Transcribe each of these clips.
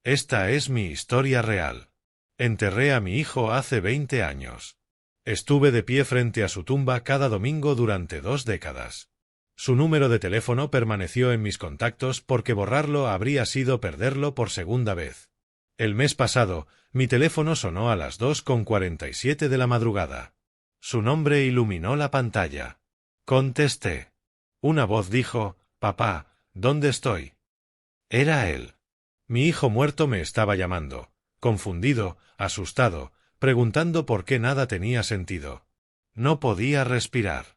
Esta es mi historia real. Enterré a mi hijo hace 20 años. Estuve de pie frente a su tumba cada domingo durante 2 décadas. Su número de teléfono permaneció en mis contactos porque borrarlo habría sido perderlo por segunda vez. El mes pasado, mi teléfono sonó a las 2:47 de la madrugada. Su nombre iluminó la pantalla. Contesté. Una voz dijo: «Papá, ¿dónde estoy?» Era él. Mi hijo muerto me estaba llamando, confundido, asustado, preguntando por qué nada tenía sentido. No podía respirar.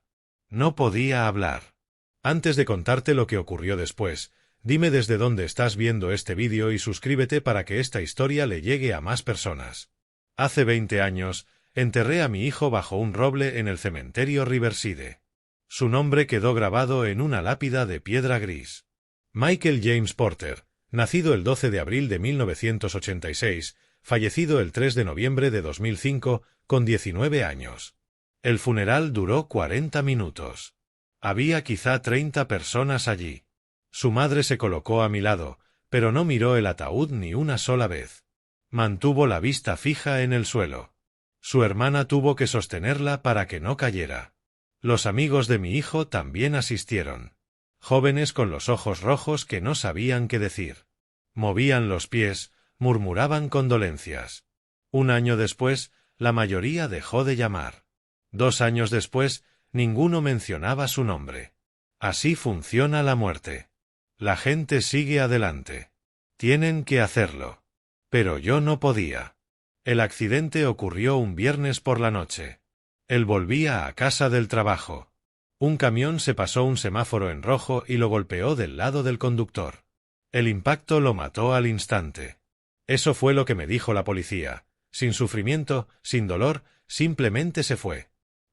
No podía hablar. Antes de contarte lo que ocurrió después, dime desde dónde estás viendo este vídeo y suscríbete para que esta historia le llegue a más personas. Hace 20 años, enterré a mi hijo bajo un roble en el cementerio Riverside. Su nombre quedó grabado en una lápida de piedra gris. Michael James Porter, nacido el 12 de abril de 1986, fallecido el 3 de noviembre de 2005, con 19 años. El funeral duró 40 minutos. Había quizá 30 personas allí. Su madre se colocó a mi lado, pero no miró el ataúd ni una sola vez. Mantuvo la vista fija en el suelo. Su hermana tuvo que sostenerla para que no cayera. Los amigos de mi hijo también asistieron. Jóvenes con los ojos rojos que no sabían qué decir. Movían los pies, murmuraban condolencias. Un año después, la mayoría dejó de llamar. 2 años después, ninguno mencionaba su nombre. Así funciona la muerte. La gente sigue adelante. Tienen que hacerlo. Pero yo no podía. El accidente ocurrió un viernes por la noche. Él volvía a casa del trabajo. Un camión se pasó un semáforo en rojo y lo golpeó del lado del conductor. El impacto lo mató al instante. Eso fue lo que me dijo la policía. Sin sufrimiento, sin dolor, simplemente se fue.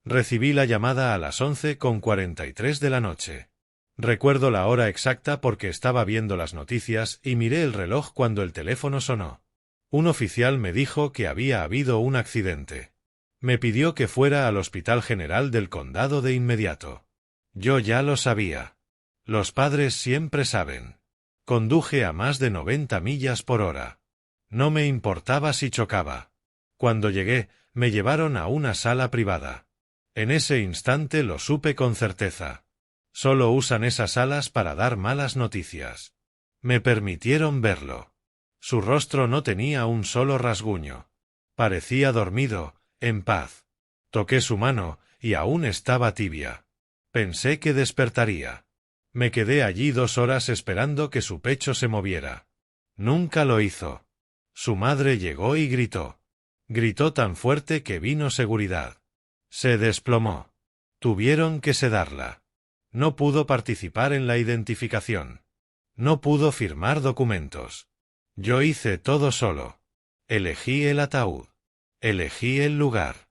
Recibí la llamada a las 11:43 de la noche. Recuerdo la hora exacta porque estaba viendo las noticias y miré el reloj cuando el teléfono sonó. Un oficial me dijo que había habido un accidente. Me pidió que fuera al Hospital General del Condado de inmediato. Yo ya lo sabía. Los padres siempre saben. Conduje a más de 90 millas por hora. No me importaba si chocaba. Cuando llegué, me llevaron a una sala privada. En ese instante lo supe con certeza. Solo usan esas salas para dar malas noticias. Me permitieron verlo. Su rostro no tenía un solo rasguño. Parecía dormido, en paz. Toqué su mano, y aún estaba tibia. Pensé que despertaría. Me quedé allí 2 horas esperando que su pecho se moviera. Nunca lo hizo. Su madre llegó y gritó. Gritó tan fuerte que vino seguridad. Se desplomó. Tuvieron que sedarla. No pudo participar en la identificación. No pudo firmar documentos. Yo hice todo solo. Elegí el ataúd. Elegí el lugar.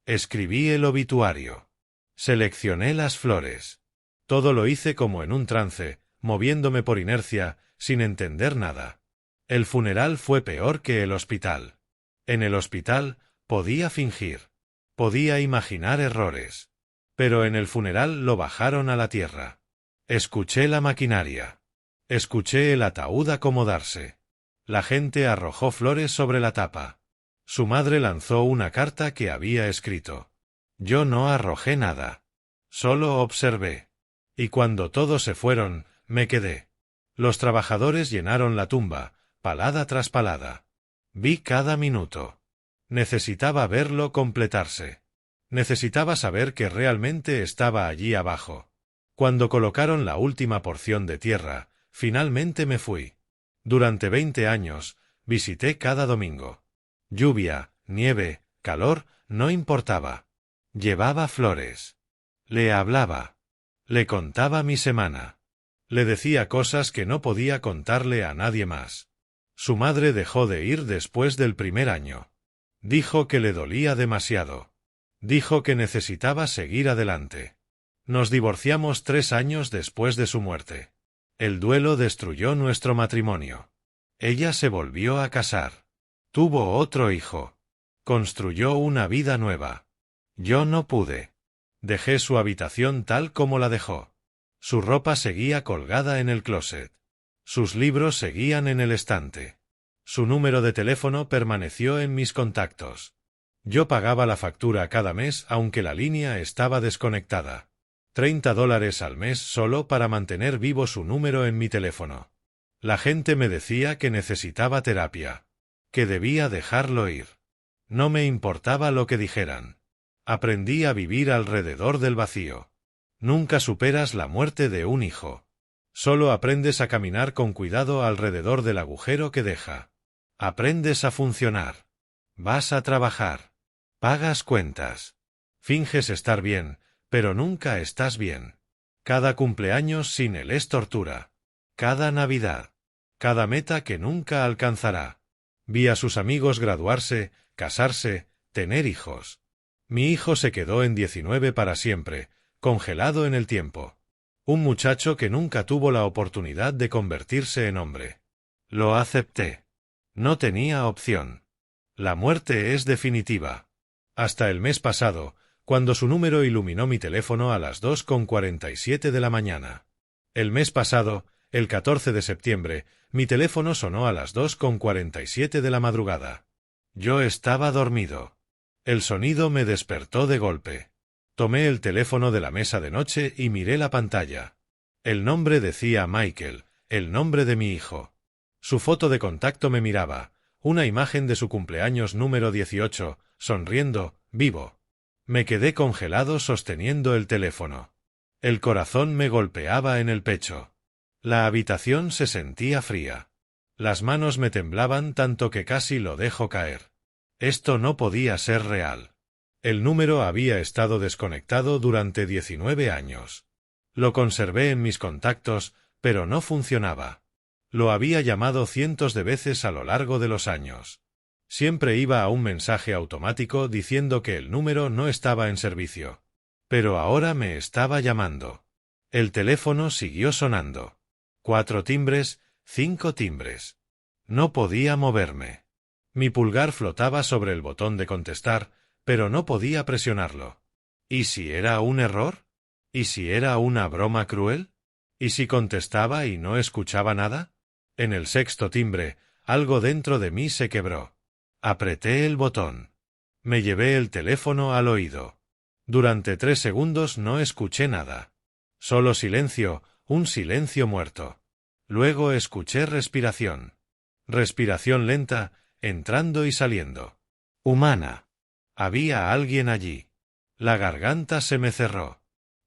Escribí el obituario. Seleccioné las flores. Todo lo hice como en un trance, moviéndome por inercia, sin entender nada. El funeral fue peor que el hospital. En el hospital, podía fingir. Podía imaginar errores. Pero en el funeral lo bajaron a la tierra. Escuché la maquinaria. Escuché el ataúd acomodarse. La gente arrojó flores sobre la tapa. Su madre lanzó una carta que había escrito. Yo no arrojé nada. Solo observé. Y cuando todos se fueron, me quedé. Los trabajadores llenaron la tumba, palada tras palada. Vi cada minuto. Necesitaba verlo completarse. Necesitaba saber que realmente estaba allí abajo. Cuando colocaron la última porción de tierra, finalmente me fui. Durante 20 años, visité cada domingo. Lluvia, nieve, calor, no importaba. Llevaba flores. Le hablaba. Le contaba mi semana. Le decía cosas que no podía contarle a nadie más. Su madre dejó de ir después del primer año. Dijo que le dolía demasiado. Dijo que necesitaba seguir adelante. Nos divorciamos 3 años después de su muerte. El duelo destruyó nuestro matrimonio. Ella se volvió a casar. Tuvo otro hijo. Construyó una vida nueva. Yo no pude. Dejé su habitación tal como la dejó. Su ropa seguía colgada en el closet. Sus libros seguían en el estante. Su número de teléfono permaneció en mis contactos. Yo pagaba la factura cada mes aunque la línea estaba desconectada. $30 al mes solo para mantener vivo su número en mi teléfono. La gente me decía que necesitaba terapia, que debía dejarlo ir. No me importaba lo que dijeran. Aprendí a vivir alrededor del vacío. Nunca superas la muerte de un hijo. Solo aprendes a caminar con cuidado alrededor del agujero que deja. Aprendes a funcionar. Vas a trabajar. Pagas cuentas. Finges estar bien, pero nunca estás bien. Cada cumpleaños sin él es tortura. Cada Navidad. Cada meta que nunca alcanzará. Vi a sus amigos graduarse, casarse, tener hijos. Mi hijo se quedó en 19 para siempre, congelado en el tiempo. Un muchacho que nunca tuvo la oportunidad de convertirse en hombre. Lo acepté. No tenía opción. La muerte es definitiva. Hasta el mes pasado, cuando su número iluminó mi teléfono a las 2:47 de la mañana. El mes pasado, el 14 de septiembre, mi teléfono sonó a las 2:47 de la madrugada. Yo estaba dormido. El sonido me despertó de golpe. Tomé el teléfono de la mesa de noche y miré la pantalla. El nombre decía Michael, el nombre de mi hijo. Su foto de contacto me miraba, una imagen de su cumpleaños número 18, sonriendo, vivo. Me quedé congelado sosteniendo el teléfono. El corazón me golpeaba en el pecho. La habitación se sentía fría. Las manos me temblaban tanto que casi lo dejo caer. Esto no podía ser real. El número había estado desconectado durante 19 años. Lo conservé en mis contactos, pero no funcionaba. Lo había llamado cientos de veces a lo largo de los años. Siempre iba a un mensaje automático diciendo que el número no estaba en servicio. Pero ahora me estaba llamando. El teléfono siguió sonando. 4 timbres, 5 timbres. No podía moverme. Mi pulgar flotaba sobre el botón de contestar, pero no podía presionarlo. ¿Y si era un error? ¿Y si era una broma cruel? ¿Y si contestaba y no escuchaba nada? En el 6º timbre, algo dentro de mí se quebró. Apreté el botón. Me llevé el teléfono al oído. Durante 3 segundos no escuché nada. Solo silencio, un silencio muerto. Luego escuché respiración. Respiración lenta, entrando y saliendo. Humana. Había alguien allí. La garganta se me cerró.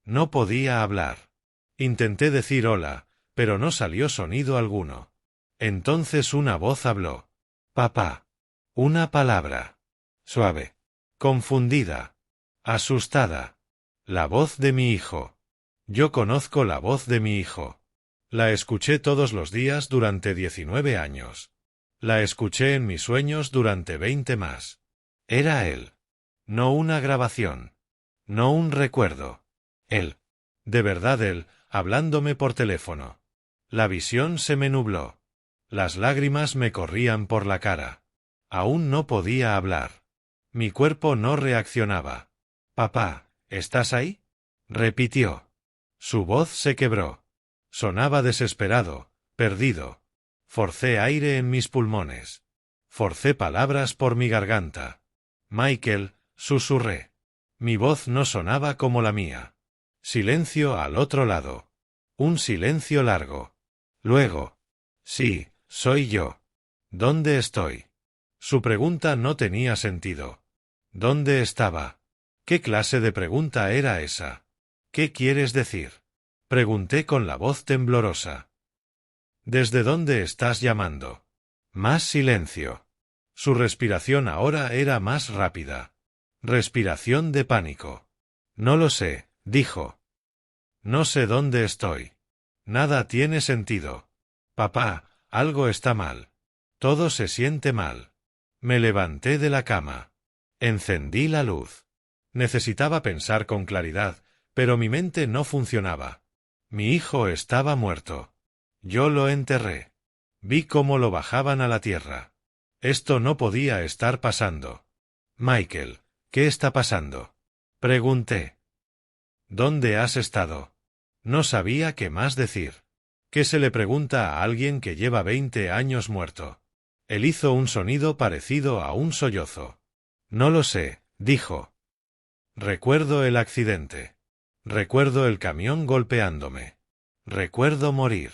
No podía hablar. Intenté decir hola, pero no salió sonido alguno. Entonces una voz habló. Papá. Una palabra. Suave. Confundida. Asustada. La voz de mi hijo. Yo conozco la voz de mi hijo. La escuché todos los días durante 19 años. La escuché en mis sueños durante 20 más. Era él. No una grabación. No un recuerdo. Él. De verdad él, hablándome por teléfono. La visión se me nubló. Las lágrimas me corrían por la cara. Aún no podía hablar. Mi cuerpo no reaccionaba. Papá, ¿estás ahí? Repitió. Su voz se quebró. Sonaba desesperado, perdido. Forcé aire en mis pulmones. Forcé palabras por mi garganta. Michael, susurré. Mi voz no sonaba como la mía. Silencio al otro lado. Un silencio largo. Luego. Sí, soy yo. ¿Dónde estoy? Su pregunta no tenía sentido. ¿Dónde estaba? ¿Qué clase de pregunta era esa? ¿Qué quieres decir? Pregunté con la voz temblorosa. ¿Desde dónde estás llamando? Más silencio. Su respiración ahora era más rápida. Respiración de pánico. No lo sé, dijo. No sé dónde estoy. Nada tiene sentido. Papá, algo está mal. Todo se siente mal. Me levanté de la cama. Encendí la luz. Necesitaba pensar con claridad, pero mi mente no funcionaba. Mi hijo estaba muerto. Yo lo enterré. Vi cómo lo bajaban a la tierra. Esto no podía estar pasando. Michael, ¿qué está pasando? Pregunté. ¿Dónde has estado? No sabía qué más decir. ¿Qué se le pregunta a alguien que lleva 20 años muerto? Él hizo un sonido parecido a un sollozo. No lo sé, dijo. Recuerdo el accidente. Recuerdo el camión golpeándome. Recuerdo morir.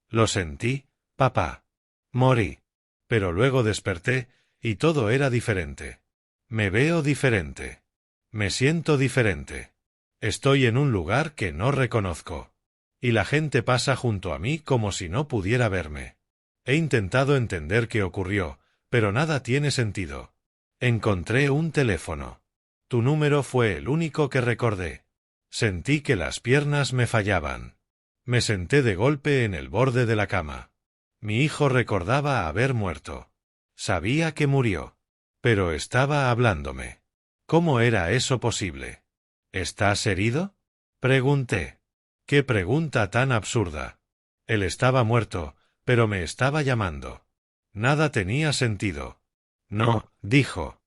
Lo sentí, papá. Morí. Pero luego desperté, y todo era diferente. Me veo diferente. Me siento diferente. Estoy en un lugar que no reconozco. Y la gente pasa junto a mí como si no pudiera verme. He intentado entender qué ocurrió, pero nada tiene sentido. Encontré un teléfono. Tu número fue el único que recordé. Sentí que las piernas me fallaban. Me senté de golpe en el borde de la cama. Mi hijo recordaba haber muerto. Sabía que murió. Pero estaba hablándome. ¿Cómo era eso posible? ¿Estás herido? Pregunté. ¡Qué pregunta tan absurda! Él estaba muerto, pero me estaba llamando. Nada tenía sentido. No, dijo.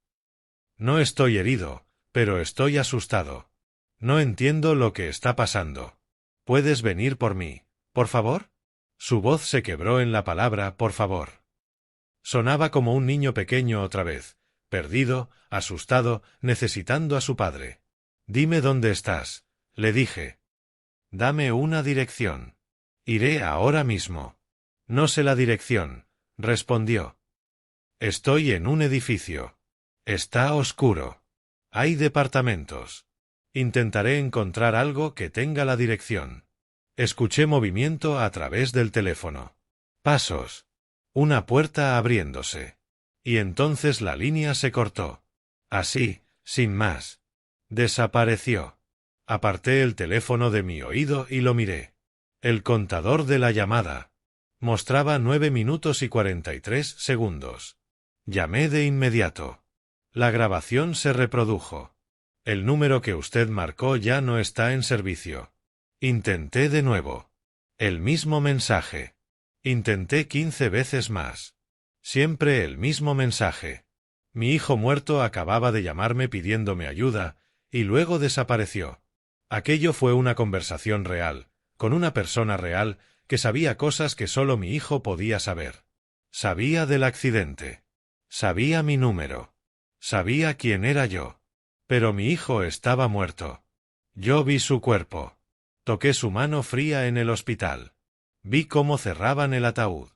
No estoy herido, pero estoy asustado. No entiendo lo que está pasando. ¿Puedes venir por mí, por favor? Su voz se quebró en la palabra por favor. Sonaba como un niño pequeño otra vez, perdido, asustado, necesitando a su padre. Dime dónde estás, le dije. Dame una dirección. Iré ahora mismo. No sé la dirección, respondió. Estoy en un edificio. Está oscuro. Hay departamentos. Intentaré encontrar algo que tenga la dirección. Escuché movimiento a través del teléfono. Pasos. Una puerta abriéndose. Y entonces la línea se cortó. Así, sin más. Desapareció. Aparté el teléfono de mi oído y lo miré. El contador de la llamada. Mostraba 9 minutos y 43 segundos. Llamé de inmediato. La grabación se reprodujo. El número que usted marcó ya no está en servicio. Intenté de nuevo. El mismo mensaje. Intenté 15 veces más. Siempre el mismo mensaje. Mi hijo muerto acababa de llamarme pidiéndome ayuda, y luego desapareció. Aquello fue una conversación real, con una persona real, que sabía cosas que solo mi hijo podía saber. Sabía del accidente. Sabía mi número. Sabía quién era yo. Pero mi hijo estaba muerto. Yo vi su cuerpo. Toqué su mano fría en el hospital. Vi cómo cerraban el ataúd.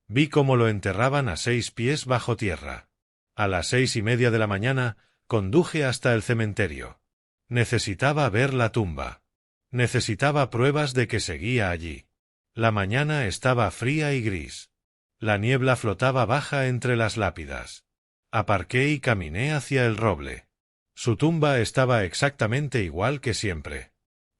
Vi cómo lo enterraban a 6 pies bajo tierra. A las 6:30 de la mañana, conduje hasta el cementerio. Necesitaba ver la tumba. Necesitaba pruebas de que seguía allí. La mañana estaba fría y gris. La niebla flotaba baja entre las lápidas. Aparqué y caminé hacia el roble. Su tumba estaba exactamente igual que siempre.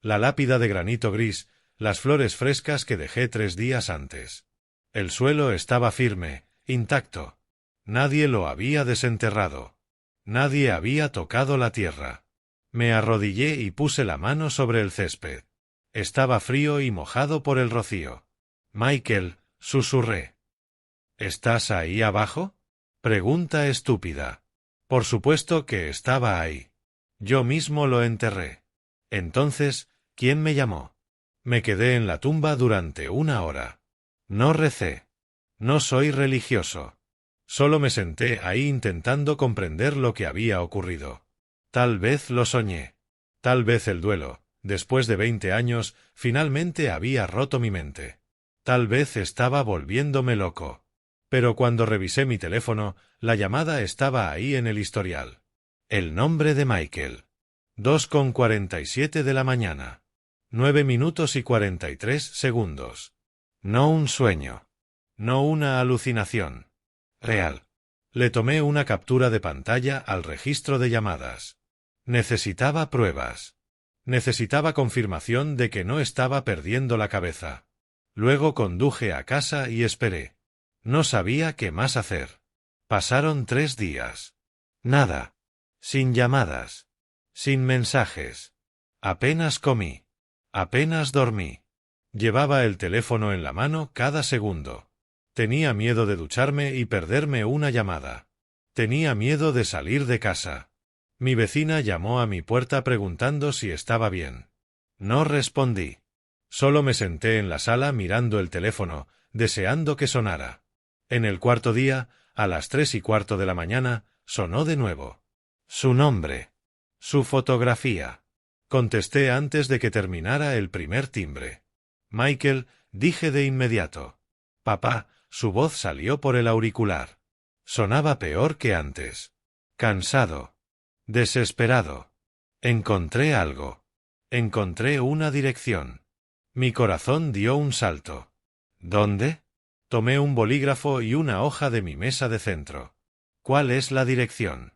La lápida de granito gris, las flores frescas que dejé 3 días antes. El suelo estaba firme, intacto. Nadie lo había desenterrado. Nadie había tocado la tierra. Me arrodillé y puse la mano sobre el césped. Estaba frío y mojado por el rocío. Michael, susurré. ¿Estás ahí abajo? Pregunta estúpida. Por supuesto que estaba ahí. Yo mismo lo enterré. Entonces, ¿quién me llamó? Me quedé en la tumba durante 1 hora. No recé. No soy religioso. Solo me senté ahí intentando comprender lo que había ocurrido. Tal vez lo soñé. Tal vez el duelo, después de 20 años, finalmente había roto mi mente. Tal vez estaba volviéndome loco. Pero cuando revisé mi teléfono, la llamada estaba ahí en el historial. El nombre de Michael. 2:47 de la mañana. 9 minutos y 43 segundos. No un sueño. No una alucinación. Real. Le tomé una captura de pantalla al registro de llamadas. Necesitaba pruebas. Necesitaba confirmación de que no estaba perdiendo la cabeza. Luego conduje a casa y esperé. No sabía qué más hacer. Pasaron 3 días. Nada. Sin llamadas. Sin mensajes. Apenas comí. Apenas dormí. Llevaba el teléfono en la mano cada segundo. Tenía miedo de ducharme y perderme una llamada. Tenía miedo de salir de casa. Mi vecina llamó a mi puerta preguntando si estaba bien. No respondí. Solo me senté en la sala mirando el teléfono, deseando que sonara. En el cuarto día, a las 3:15 de la mañana, sonó de nuevo. Su nombre. Su fotografía. Contesté antes de que terminara el primer timbre. Michael, dije de inmediato. Papá, su voz salió por el auricular. Sonaba peor que antes. Cansado. Desesperado. Encontré algo. Encontré una dirección. Mi corazón dio un salto. ¿Dónde? Tomé un bolígrafo y una hoja de mi mesa de centro. ¿Cuál es la dirección?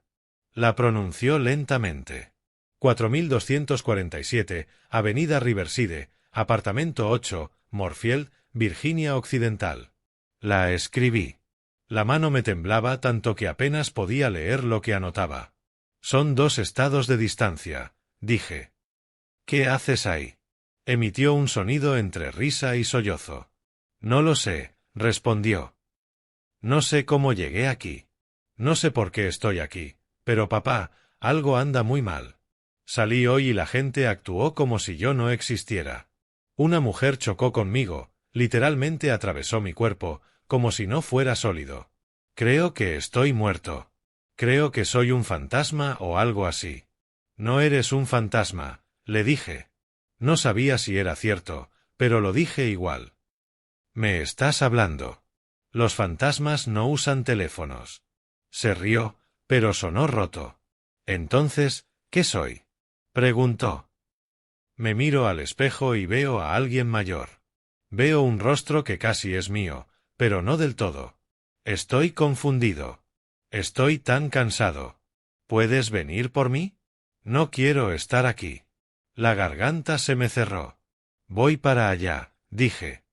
La pronunció lentamente. 4247, Avenida Riverside, apartamento 8, Moorfield, Virginia Occidental. La escribí. La mano me temblaba tanto que apenas podía leer lo que anotaba. Son 2 estados de distancia, dije. ¿Qué haces ahí? Emitió un sonido entre risa y sollozo. No lo sé, respondió. No sé cómo llegué aquí. No sé por qué estoy aquí, pero papá, algo anda muy mal. Salí hoy y la gente actuó como si yo no existiera. Una mujer chocó conmigo, literalmente atravesó mi cuerpo, como si no fuera sólido. Creo que estoy muerto. Creo que soy un fantasma o algo así. No eres un fantasma, le dije. No sabía si era cierto, pero lo dije igual. ¿Me estás hablando? Los fantasmas no usan teléfonos. Se rió, pero sonó roto. Entonces, ¿qué soy? Preguntó. Me miro al espejo y veo a alguien mayor. Veo un rostro que casi es mío, pero no del todo. Estoy confundido. Estoy tan cansado. ¿Puedes venir por mí? No quiero estar aquí. La garganta se me cerró. Voy para allá, dije.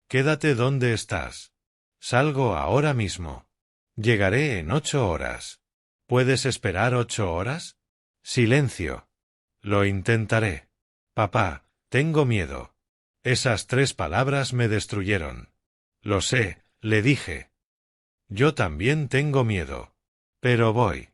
Quédate donde estás. Salgo ahora mismo. Llegaré en 8 horas. ¿Puedes esperar 8 horas? Silencio. Lo intentaré. Papá, tengo miedo. Esas 3 palabras me destruyeron. Lo sé, le dije. Yo también tengo miedo. Pero voy.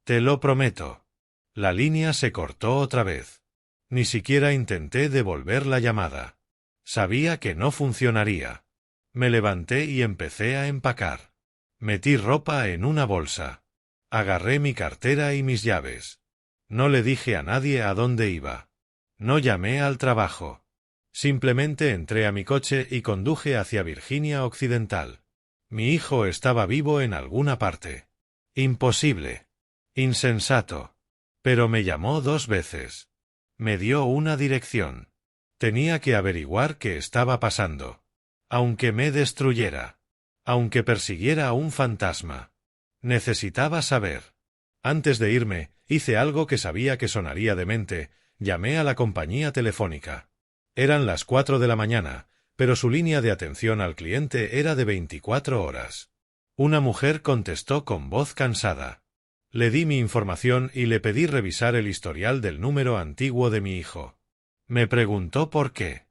Te lo prometo. La línea se cortó otra vez. Ni siquiera intenté devolver la llamada. Sabía que no funcionaría. Me levanté y empecé a empacar. Metí ropa en una bolsa. Agarré mi cartera y mis llaves. No le dije a nadie a dónde iba. No llamé al trabajo. Simplemente entré a mi coche y conduje hacia Virginia Occidental. Mi hijo estaba vivo en alguna parte. Imposible. Insensato. Pero me llamó 2 veces. Me dio una dirección. Tenía que averiguar qué estaba pasando. Aunque me destruyera. Aunque persiguiera a un fantasma. Necesitaba saber. Antes de irme, hice algo que sabía que sonaría demente. Llamé a la compañía telefónica. Eran las 4 de la mañana, pero su línea de atención al cliente era de 24 horas. Una mujer contestó con voz cansada. Le di mi información y le pedí revisar el historial del número antiguo de mi hijo. Me preguntó por qué.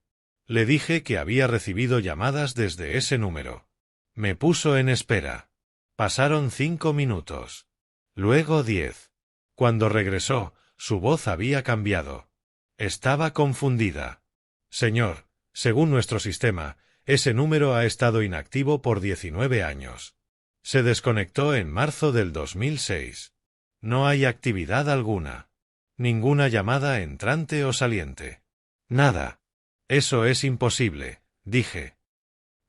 Le dije que había recibido llamadas desde ese número. Me puso en espera. Pasaron 5 minutos. Luego 10. Cuando regresó, su voz había cambiado. Estaba confundida. Señor, según nuestro sistema, ese número ha estado inactivo por 19 años. Se desconectó en marzo del 2006. No hay actividad alguna. Ninguna llamada entrante o saliente. Nada. Eso es imposible, dije.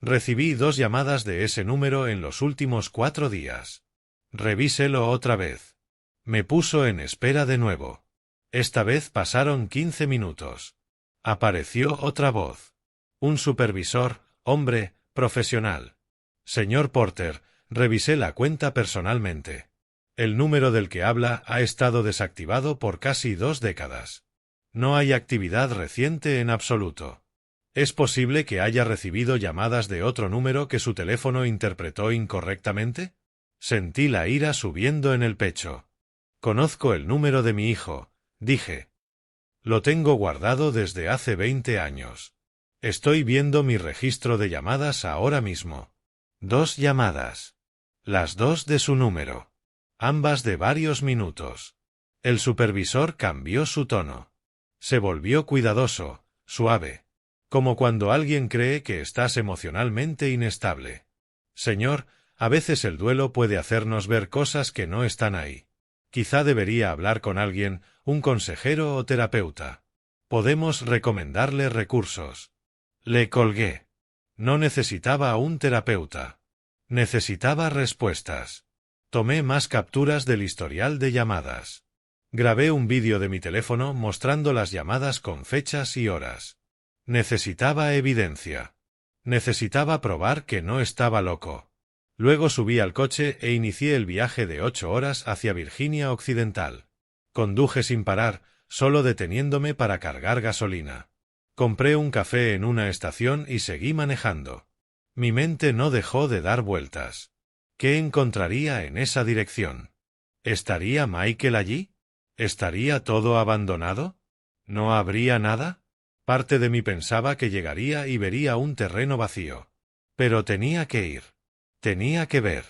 Recibí 2 llamadas de ese número en los últimos 4 días. Revíselo otra vez. Me puso en espera de nuevo. Esta vez pasaron 15 minutos. Apareció otra voz. Un supervisor, hombre, profesional. Señor Porter, revisé la cuenta personalmente. El número del que habla ha estado desactivado por casi 2 décadas. No hay actividad reciente en absoluto. ¿Es posible que haya recibido llamadas de otro número que su teléfono interpretó incorrectamente? Sentí la ira subiendo en el pecho. Conozco el número de mi hijo, dije. Lo tengo guardado desde hace 20 años. Estoy viendo mi registro de llamadas ahora mismo. 2 llamadas. Las 2 de su número. Ambas de varios minutos. El supervisor cambió su tono. Se volvió cuidadoso, suave. Como cuando alguien cree que estás emocionalmente inestable. Señor, A veces el duelo puede hacernos ver cosas que no están ahí. Quizá debería hablar con alguien, un consejero o terapeuta. Podemos recomendarle recursos. Le colgué. No necesitaba a un terapeuta. Necesitaba respuestas. Tomé más capturas del historial de llamadas. Grabé un vídeo de mi teléfono mostrando las llamadas con fechas y horas. Necesitaba evidencia. Necesitaba probar que no estaba loco. Luego subí al coche e inicié el viaje de 8 horas hacia Virginia Occidental. Conduje sin parar, solo deteniéndome para cargar gasolina. Compré un café en una estación y seguí manejando. Mi mente no dejó de dar vueltas. ¿Qué encontraría en esa dirección? ¿Estaría Michael allí? ¿Estaría todo abandonado? ¿No habría nada? Parte de mí pensaba que llegaría y vería un terreno vacío. Pero tenía que ir. Tenía que ver.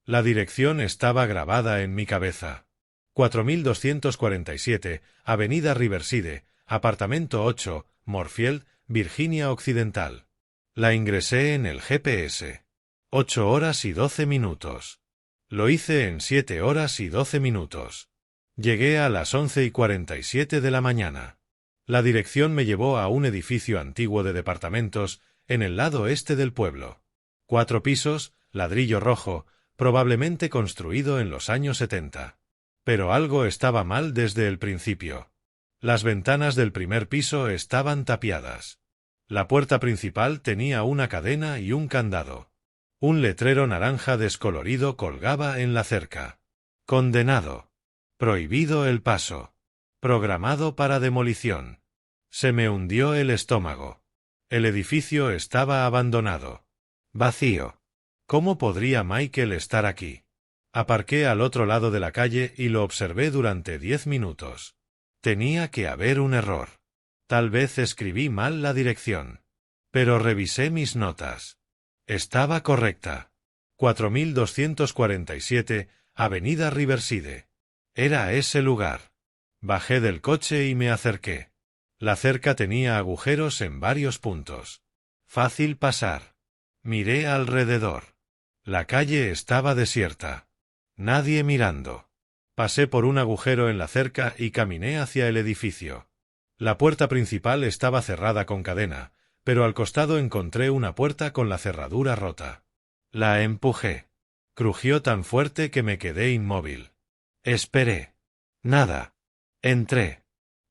La dirección estaba grabada en mi cabeza. 4247, Avenida Riverside, apartamento 8, Moorfield, Virginia Occidental. La ingresé en el GPS. 8 horas y 12 minutos. Lo hice en 7 horas y 12 minutos. Llegué a las 11:47 de la mañana. La dirección me llevó a un edificio antiguo de departamentos en el lado este del pueblo. 4 pisos, ladrillo rojo, probablemente construido en los años 70. Pero algo estaba mal desde el principio. Las ventanas del primer piso estaban tapiadas. La puerta principal tenía una cadena y un candado. Un letrero naranja descolorido colgaba en la cerca. Condenado. Prohibido el paso. Programado para demolición. Se me hundió el estómago. El edificio estaba abandonado. Vacío. ¿Cómo podría Michael estar aquí? Aparqué al otro lado de la calle y lo observé durante 10 minutos. Tenía que haber un error. Tal vez escribí mal la dirección. Pero revisé mis notas. Estaba correcta. 4247, Avenida Riverside. Era ese lugar. Bajé del coche y me acerqué. La cerca tenía agujeros en varios puntos. Fácil pasar. Miré alrededor. La calle estaba desierta. Nadie mirando. Pasé por un agujero en la cerca y caminé hacia el edificio. La puerta principal estaba cerrada con cadena, pero al costado encontré una puerta con la cerradura rota. La empujé. Crujió tan fuerte que me quedé inmóvil. Esperé. Nada. Entré.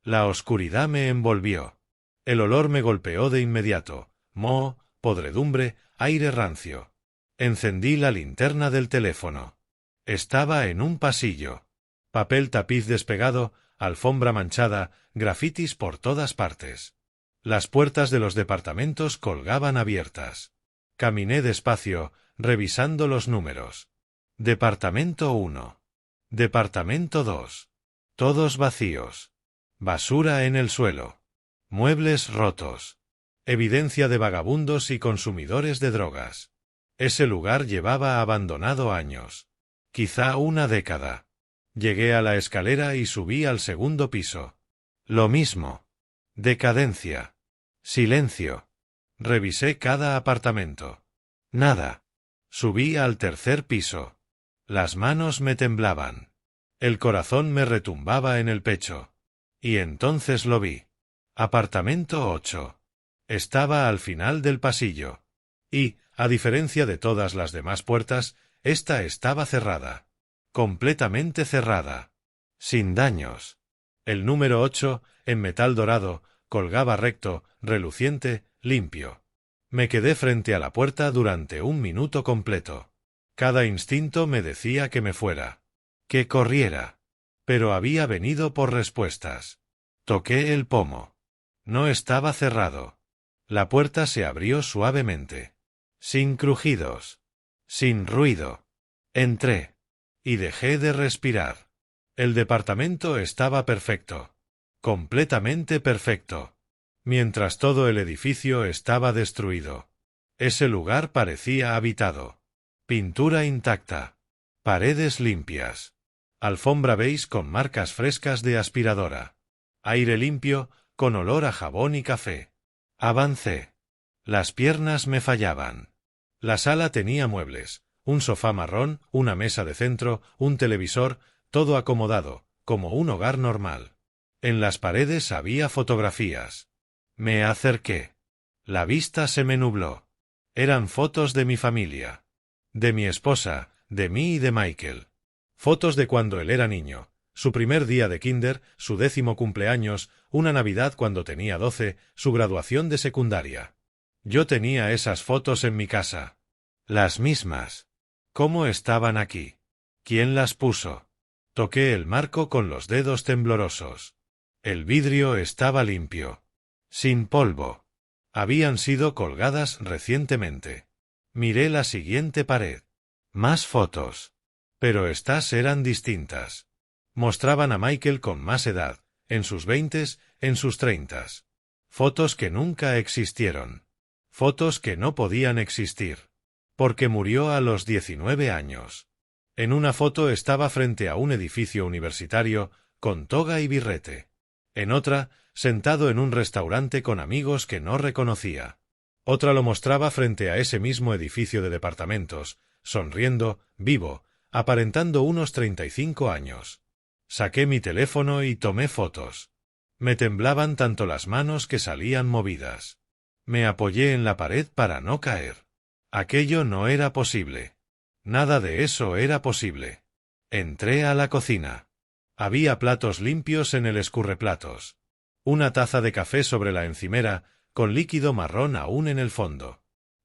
La oscuridad me envolvió. El olor me golpeó de inmediato. Moho, podredumbre, aire rancio. Encendí la linterna del teléfono. Estaba en un pasillo. Papel tapiz despegado, alfombra manchada, grafitis por todas partes. Las puertas de los departamentos colgaban abiertas. Caminé despacio, revisando los números. Departamento 1. Departamento 2. Todos vacíos. Basura en el suelo. Muebles rotos. Evidencia de vagabundos y consumidores de drogas. Ese lugar llevaba abandonado años. Quizá una década. Llegué a la escalera y subí al segundo piso. Lo mismo. Decadencia. Silencio. Revisé cada apartamento. Nada. Subí al tercer piso. Las manos me temblaban. El corazón me retumbaba en el pecho. Y entonces lo vi. Apartamento 8. Estaba al final del pasillo. Y, a diferencia de todas las demás puertas, esta estaba cerrada. Completamente cerrada. Sin daños. El número 8, en metal dorado, colgaba recto, reluciente, limpio. Me quedé frente a la puerta durante un minuto completo. Cada instinto me decía que me fuera. Que corriera. Pero había venido por respuestas. Toqué el pomo. No estaba cerrado. La puerta se abrió suavemente. Sin crujidos. Sin ruido. Entré. Y dejé de respirar. El departamento estaba perfecto. Completamente perfecto. Mientras todo el edificio estaba destruido. Ese lugar parecía habitado. Pintura intacta. Paredes limpias. Alfombra beige con marcas frescas de aspiradora. Aire limpio, con olor a jabón y café. Avancé. Las piernas me fallaban. La sala tenía muebles, un sofá marrón, una mesa de centro, un televisor, todo acomodado, como un hogar normal. En las paredes había fotografías. Me acerqué. La vista se me nubló. Eran fotos de mi familia. De mi esposa, de mí y de Michael. Fotos de cuando él era niño. Su primer día de kinder, su 10º cumpleaños, una Navidad cuando tenía 12, su graduación de secundaria. Yo tenía esas fotos en mi casa. Las mismas. ¿Cómo estaban aquí? ¿Quién las puso? Toqué el marco con los dedos temblorosos. El vidrio estaba limpio. Sin polvo. Habían sido colgadas recientemente. Miré la siguiente pared. Más fotos. Pero estas eran distintas. Mostraban a Michael con más edad, en sus 20s, en sus 30s. Fotos que nunca existieron. Fotos que no podían existir. Porque murió a los 19 años. En una foto estaba frente a un edificio universitario, con toga y birrete. En otra, sentado en un restaurante con amigos que no reconocía. Otra lo mostraba frente a ese mismo edificio de departamentos, sonriendo, vivo, aparentando unos 35 años. Saqué mi teléfono y tomé fotos. Me temblaban tanto las manos que salían movidas. Me apoyé en la pared para no caer. Aquello no era posible. Nada de eso era posible. Entré a la cocina. Había platos limpios en el escurreplatos. Una taza de café sobre la encimera, con líquido marrón aún en el fondo.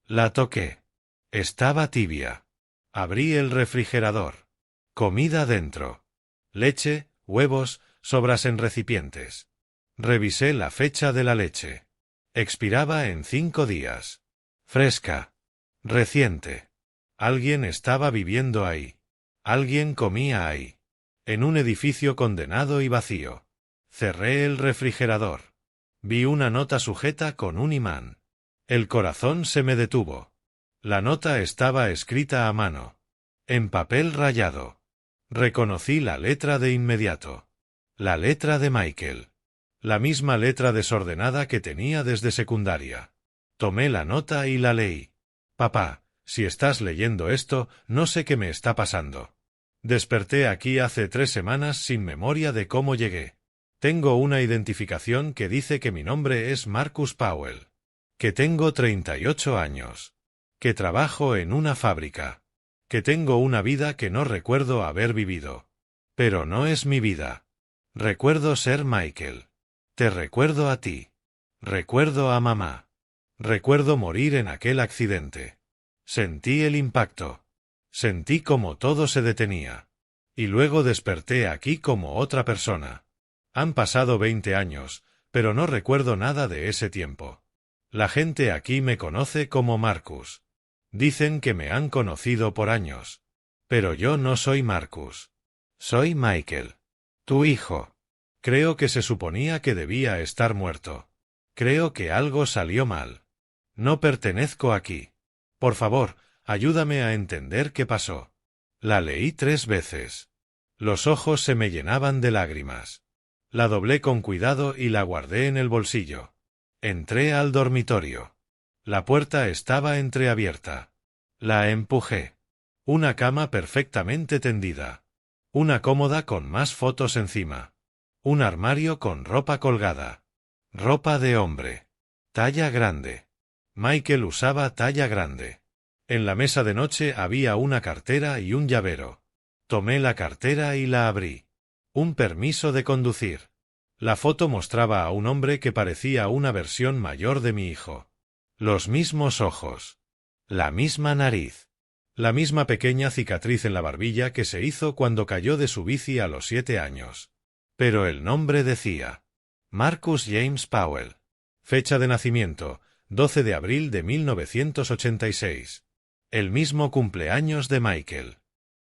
La toqué. Estaba tibia. Abrí el refrigerador. Comida dentro. Leche, huevos, sobras en recipientes. Revisé la fecha de la leche. Expiraba en 5 días. Fresca. Reciente. Alguien estaba viviendo ahí. Alguien comía ahí. En un edificio condenado y vacío. Cerré el refrigerador. Vi una nota sujeta con un imán. El corazón se me detuvo. La nota estaba escrita a mano. En papel rayado. Reconocí la letra de inmediato. La letra de Michael. La misma letra desordenada que tenía desde secundaria. Tomé la nota y la leí. Papá, si estás leyendo esto, no sé qué me está pasando. Desperté aquí hace 3 semanas sin memoria de cómo llegué. Tengo una identificación que dice que mi nombre es Marcus Powell. Que tengo 38 años. Que trabajo en una fábrica. Que tengo una vida que no recuerdo haber vivido. Pero no es mi vida. Recuerdo ser Michael. Te recuerdo a ti. Recuerdo a mamá. Recuerdo morir en aquel accidente. Sentí el impacto. Sentí como todo se detenía. Y luego desperté aquí como otra persona. Han pasado 20 años, pero no recuerdo nada de ese tiempo. La gente aquí me conoce como Marcus. Dicen que me han conocido por años. Pero yo no soy Marcus. Soy Michael. Tu hijo. Creo que se suponía que debía estar muerto. Creo que algo salió mal. No pertenezco aquí. Por favor, ayúdame a entender qué pasó. La leí 3 veces. Los ojos se me llenaban de lágrimas. La doblé con cuidado y la guardé en el bolsillo. Entré al dormitorio. La puerta estaba entreabierta. La empujé. Una cama perfectamente tendida. Una cómoda con más fotos encima. Un armario con ropa colgada. Ropa de hombre. Talla grande. Michael usaba talla grande. En la mesa de noche había una cartera y un llavero. Tomé la cartera y la abrí. Un permiso de conducir. La foto mostraba a un hombre que parecía una versión mayor de mi hijo. Los mismos ojos. La misma nariz. La misma pequeña cicatriz en la barbilla que se hizo cuando cayó de su bici a los 7 años. Pero el nombre decía: Marcus James Powell. Fecha de nacimiento: 12 de abril de 1986. El mismo cumpleaños de Michael.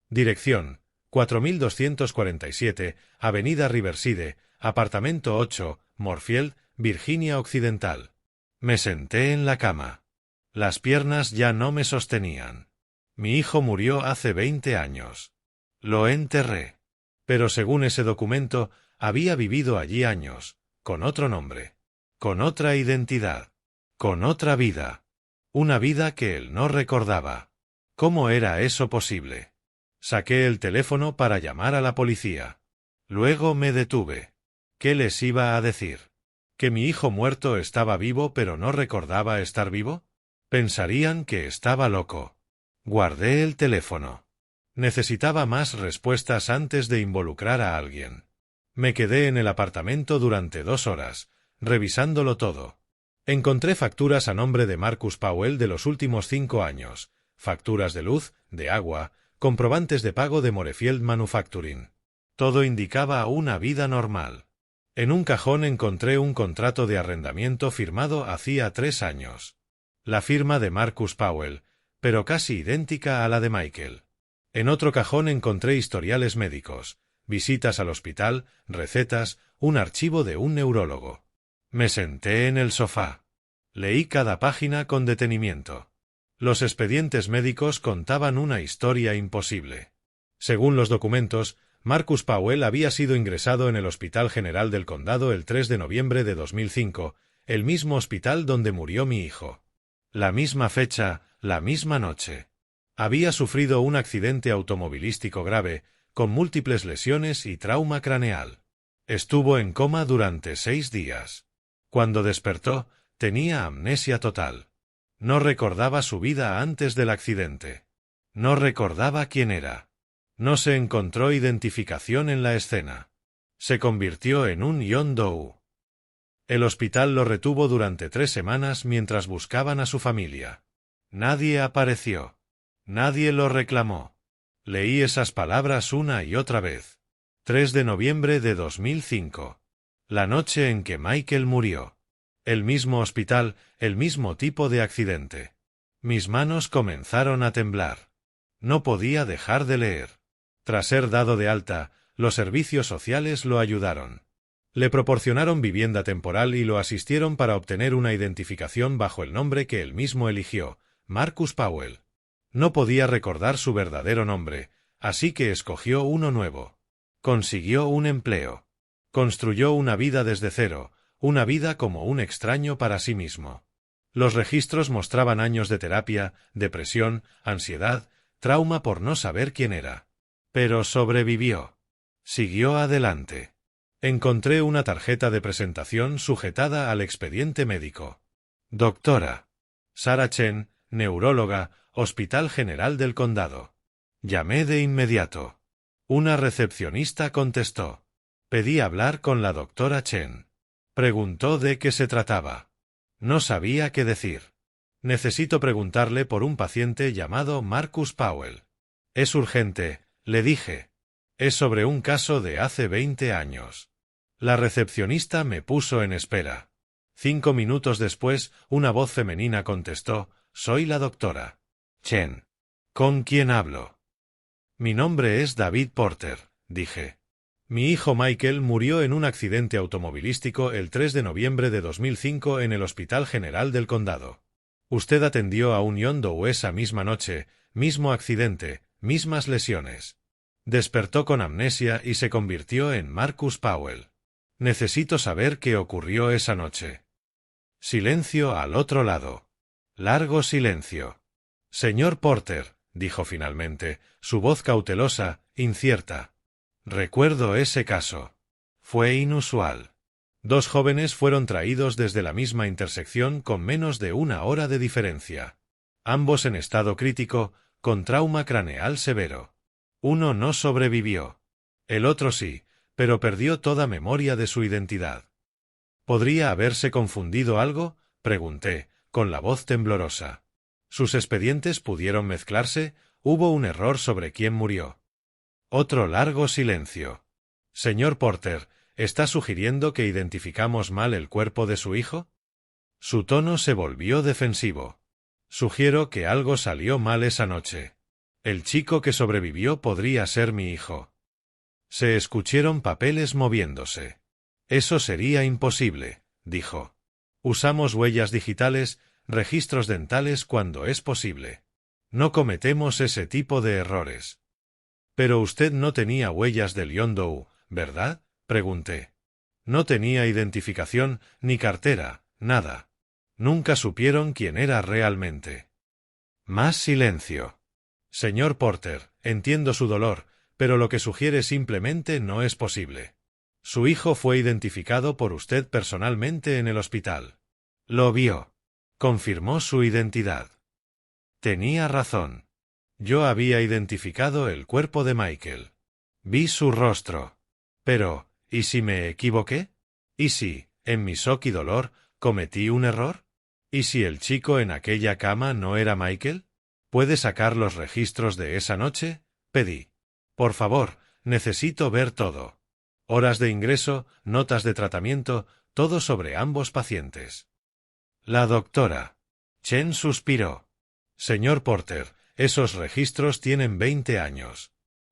Dirección: 4247, Avenida Riverside, Apartamento 8, Moorfield, Virginia Occidental. Me senté en la cama. Las piernas ya no me sostenían. Mi hijo murió hace 20 años. Lo enterré. Pero según ese documento, había vivido allí años, con otro nombre, con otra identidad, con otra vida. Una vida que él no recordaba. ¿Cómo era eso posible? Saqué el teléfono para llamar a la policía. Luego me detuve. ¿Qué les iba a decir? ¿Que mi hijo muerto estaba vivo pero no recordaba estar vivo? Pensarían que estaba loco. Guardé el teléfono. Necesitaba más respuestas antes de involucrar a alguien. Me quedé en el apartamento durante 2 horas, revisándolo todo. Encontré facturas a nombre de Marcus Powell de los últimos 5 años, facturas de luz, de agua, comprobantes de pago de Morefield Manufacturing. Todo indicaba una vida normal. En un cajón encontré un contrato de arrendamiento firmado hacía 3 años. La firma de Marcus Powell, pero casi idéntica a la de Michael. En otro cajón encontré historiales médicos, visitas al hospital, recetas, un archivo de un neurólogo. Me senté en el sofá. Leí cada página con detenimiento. Los expedientes médicos contaban una historia imposible. Según los documentos, Marcus Powell había sido ingresado en el Hospital General del Condado el 3 de noviembre de 2005, el mismo hospital donde murió mi hijo. La misma fecha, la misma noche. Había sufrido un accidente automovilístico grave, con múltiples lesiones y trauma craneal. Estuvo en coma durante 6 días. Cuando despertó, tenía amnesia total. No recordaba su vida antes del accidente. No recordaba quién era. No se encontró identificación en la escena. Se convirtió en un John Doe. El hospital lo retuvo durante 3 semanas mientras buscaban a su familia. Nadie apareció. Nadie lo reclamó. Leí esas palabras una y otra vez. 3 de noviembre de 2005. La noche en que Michael murió. El mismo hospital, el mismo tipo de accidente. Mis manos comenzaron a temblar. No podía dejar de leer. Tras ser dado de alta, los servicios sociales lo ayudaron. Le proporcionaron vivienda temporal y lo asistieron para obtener una identificación bajo el nombre que él mismo eligió, Marcus Powell. No podía recordar su verdadero nombre, así que escogió uno nuevo. Consiguió un empleo. Construyó una vida desde cero, una vida como un extraño para sí mismo. Los registros mostraban años de terapia, depresión, ansiedad, trauma por no saber quién era. Pero sobrevivió. Siguió adelante. Encontré una tarjeta de presentación sujetada al expediente médico. Doctora Sarah Chen, neuróloga, Hospital General del Condado. Llamé de inmediato. Una recepcionista contestó. Pedí hablar con la doctora Chen. Preguntó de qué se trataba. No sabía qué decir. Necesito preguntarle por un paciente llamado Marcus Powell. Es urgente, le dije. Es sobre un caso de hace 20 años. La recepcionista me puso en espera. 5 minutos después, una voz femenina contestó, soy la doctora Chen. ¿Con quién hablo? Mi nombre es David Porter, dije. Mi hijo Michael murió en un accidente automovilístico el 3 de noviembre de 2005 en el Hospital General del Condado. Usted atendió a un John Doe esa misma noche, mismo accidente, mismas lesiones. Despertó con amnesia y se convirtió en Marcus Powell. Necesito saber qué ocurrió esa noche. Silencio al otro lado. Largo silencio. Señor Porter, dijo finalmente, su voz cautelosa, incierta. Recuerdo ese caso. Fue inusual. 2 jóvenes fueron traídos desde la misma intersección con menos de 1 hora de diferencia. Ambos en estado crítico, con trauma craneal severo. Uno no sobrevivió. El otro sí, pero perdió toda memoria de su identidad. ¿Podría haberse confundido algo?, pregunté, con la voz temblorosa. ¿Sus expedientes pudieron mezclarse? ¿Hubo un error sobre quién murió? Otro largo silencio. Señor Porter, ¿está sugiriendo que identificamos mal el cuerpo de su hijo? Su tono se volvió defensivo. Sugiero que algo salió mal esa noche. El chico que sobrevivió podría ser mi hijo. Se escucharon papeles moviéndose. Eso sería imposible, dijo. Usamos huellas digitales, registros dentales cuando es posible. No cometemos ese tipo de errores. Pero usted no tenía huellas del John Doe, ¿verdad?, pregunté. No tenía identificación, ni cartera, nada. Nunca supieron quién era realmente. Más silencio. Señor Porter, entiendo su dolor, pero lo que sugiere simplemente no es posible. Su hijo fue identificado por usted personalmente en el hospital. Lo vio. Confirmó su identidad. Tenía razón. Yo había identificado el cuerpo de Michael. Vi su rostro. Pero, ¿y si me equivoqué? ¿Y si, en mi shock y dolor, cometí un error? ¿Y si el chico en aquella cama no era Michael? ¿Puede sacar los registros de esa noche? Pedí. Por favor, necesito ver todo. Horas de ingreso, notas de tratamiento, todo sobre ambos pacientes. La doctora Chen suspiró. Señor Porter, esos registros tienen 20 años.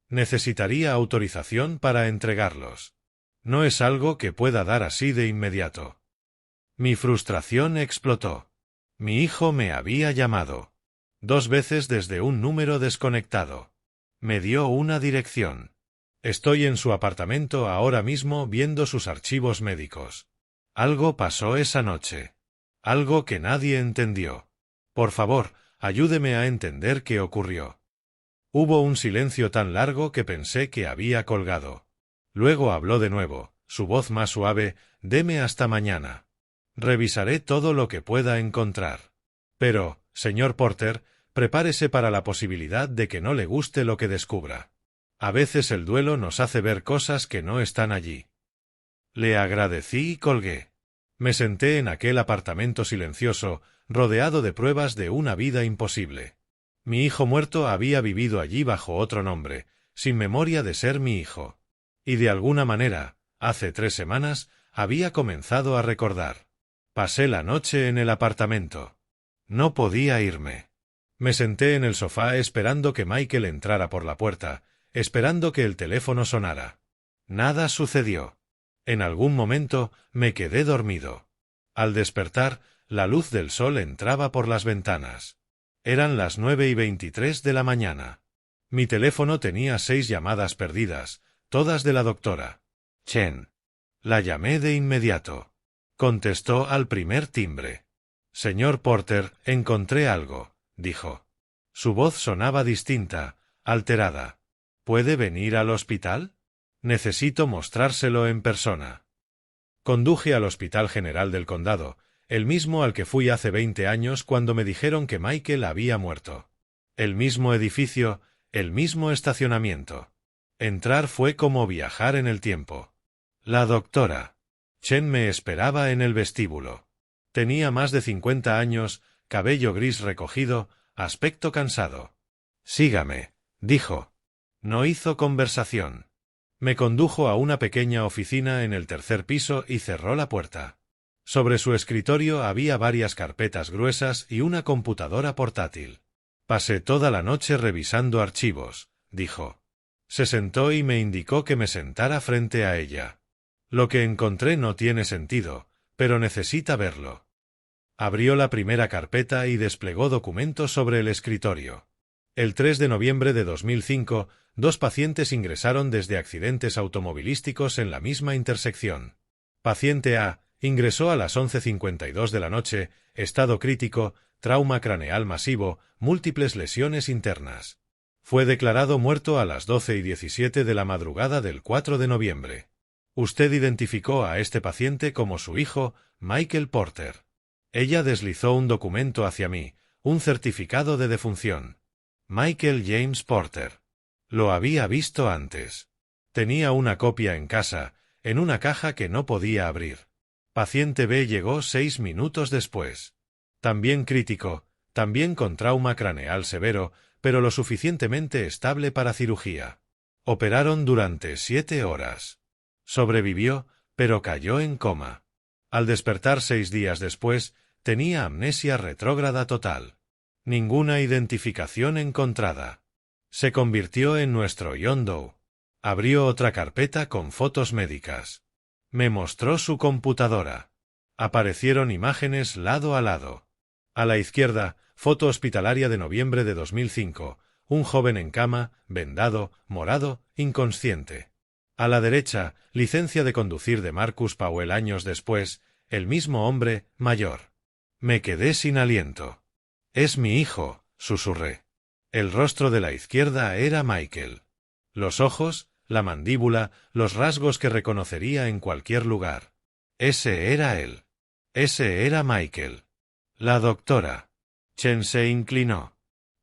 Necesitaría autorización para entregarlos. No es algo que pueda dar así de inmediato. Mi frustración explotó. Mi hijo me había llamado 2 veces desde un número desconectado. Me dio una dirección. Estoy en su apartamento ahora mismo viendo sus archivos médicos. Algo pasó esa noche. Algo que nadie entendió. Por favor, ayúdeme a entender qué ocurrió. Hubo un silencio tan largo que pensé que había colgado. Luego habló de nuevo, su voz más suave: deme hasta mañana. Revisaré todo lo que pueda encontrar. Pero, señor Porter, prepárese para la posibilidad de que no le guste lo que descubra. A veces el duelo nos hace ver cosas que no están allí. Le agradecí y colgué. Me senté en aquel apartamento silencioso, rodeado de pruebas de una vida imposible. Mi hijo muerto había vivido allí bajo otro nombre, sin memoria de ser mi hijo. Y de alguna manera, hace 3 semanas, había comenzado a recordar. Pasé la noche en el apartamento. No podía irme. Me senté en el sofá esperando que Michael entrara por la puerta, esperando que el teléfono sonara. Nada sucedió. En algún momento me quedé dormido. Al despertar, la luz del sol entraba por las ventanas. Eran las 9:23 de la mañana. Mi teléfono tenía 6 llamadas perdidas, todas de la doctora Chen. La llamé de inmediato. Contestó al primer timbre. Señor Porter, encontré algo, dijo. Su voz sonaba distinta, alterada. ¿Puede venir al hospital? Necesito mostrárselo en persona. Conduje al Hospital General del Condado, el mismo al que fui hace 20 años cuando me dijeron que Michael había muerto. El mismo edificio, el mismo estacionamiento. Entrar fue como viajar en el tiempo. La doctora Chen me esperaba en el vestíbulo. Tenía más de 50 años, cabello gris recogido, aspecto cansado. Sígame, dijo. No hizo conversación. Me condujo a una pequeña oficina en el 3er piso y cerró la puerta. Sobre su escritorio había varias carpetas gruesas y una computadora portátil. Pasé toda la noche revisando archivos, dijo. Se sentó y me indicó que me sentara frente a ella. Lo que encontré no tiene sentido, pero necesita verlo. Abrió la primera carpeta y desplegó documentos sobre el escritorio. El 3 de noviembre de 2005, 2 pacientes ingresaron desde accidentes automovilísticos en la misma intersección. Paciente A ingresó a las 11:52 de la noche, estado crítico, trauma craneal masivo, múltiples lesiones internas. Fue declarado muerto a las 12:17 de la madrugada del 4 de noviembre. Usted identificó a este paciente como su hijo, Michael Porter. Ella deslizó un documento hacia mí, un certificado de defunción. Michael James Porter. Lo había visto antes. Tenía una copia en casa, en una caja que no podía abrir. Paciente B llegó 6 minutos después. También crítico, también con trauma craneal severo, pero lo suficientemente estable para cirugía. Operaron durante 7 horas. Sobrevivió, pero cayó en coma. Al despertar 6 días después, tenía amnesia retrógrada total. Ninguna identificación encontrada. Se convirtió en nuestro John Doe. Abrió otra carpeta con fotos médicas. Me mostró su computadora. Aparecieron imágenes lado a lado. A la izquierda, foto hospitalaria de noviembre de 2005, un joven en cama, vendado, morado, inconsciente. A la derecha, licencia de conducir de Marcus Powell años después, el mismo hombre, mayor. Me quedé sin aliento. Es mi hijo, susurré. El rostro de la izquierda era Michael. Los ojos, la mandíbula, los rasgos que reconocería en cualquier lugar. Ese era él. Ese era Michael. La doctora. Chen se inclinó.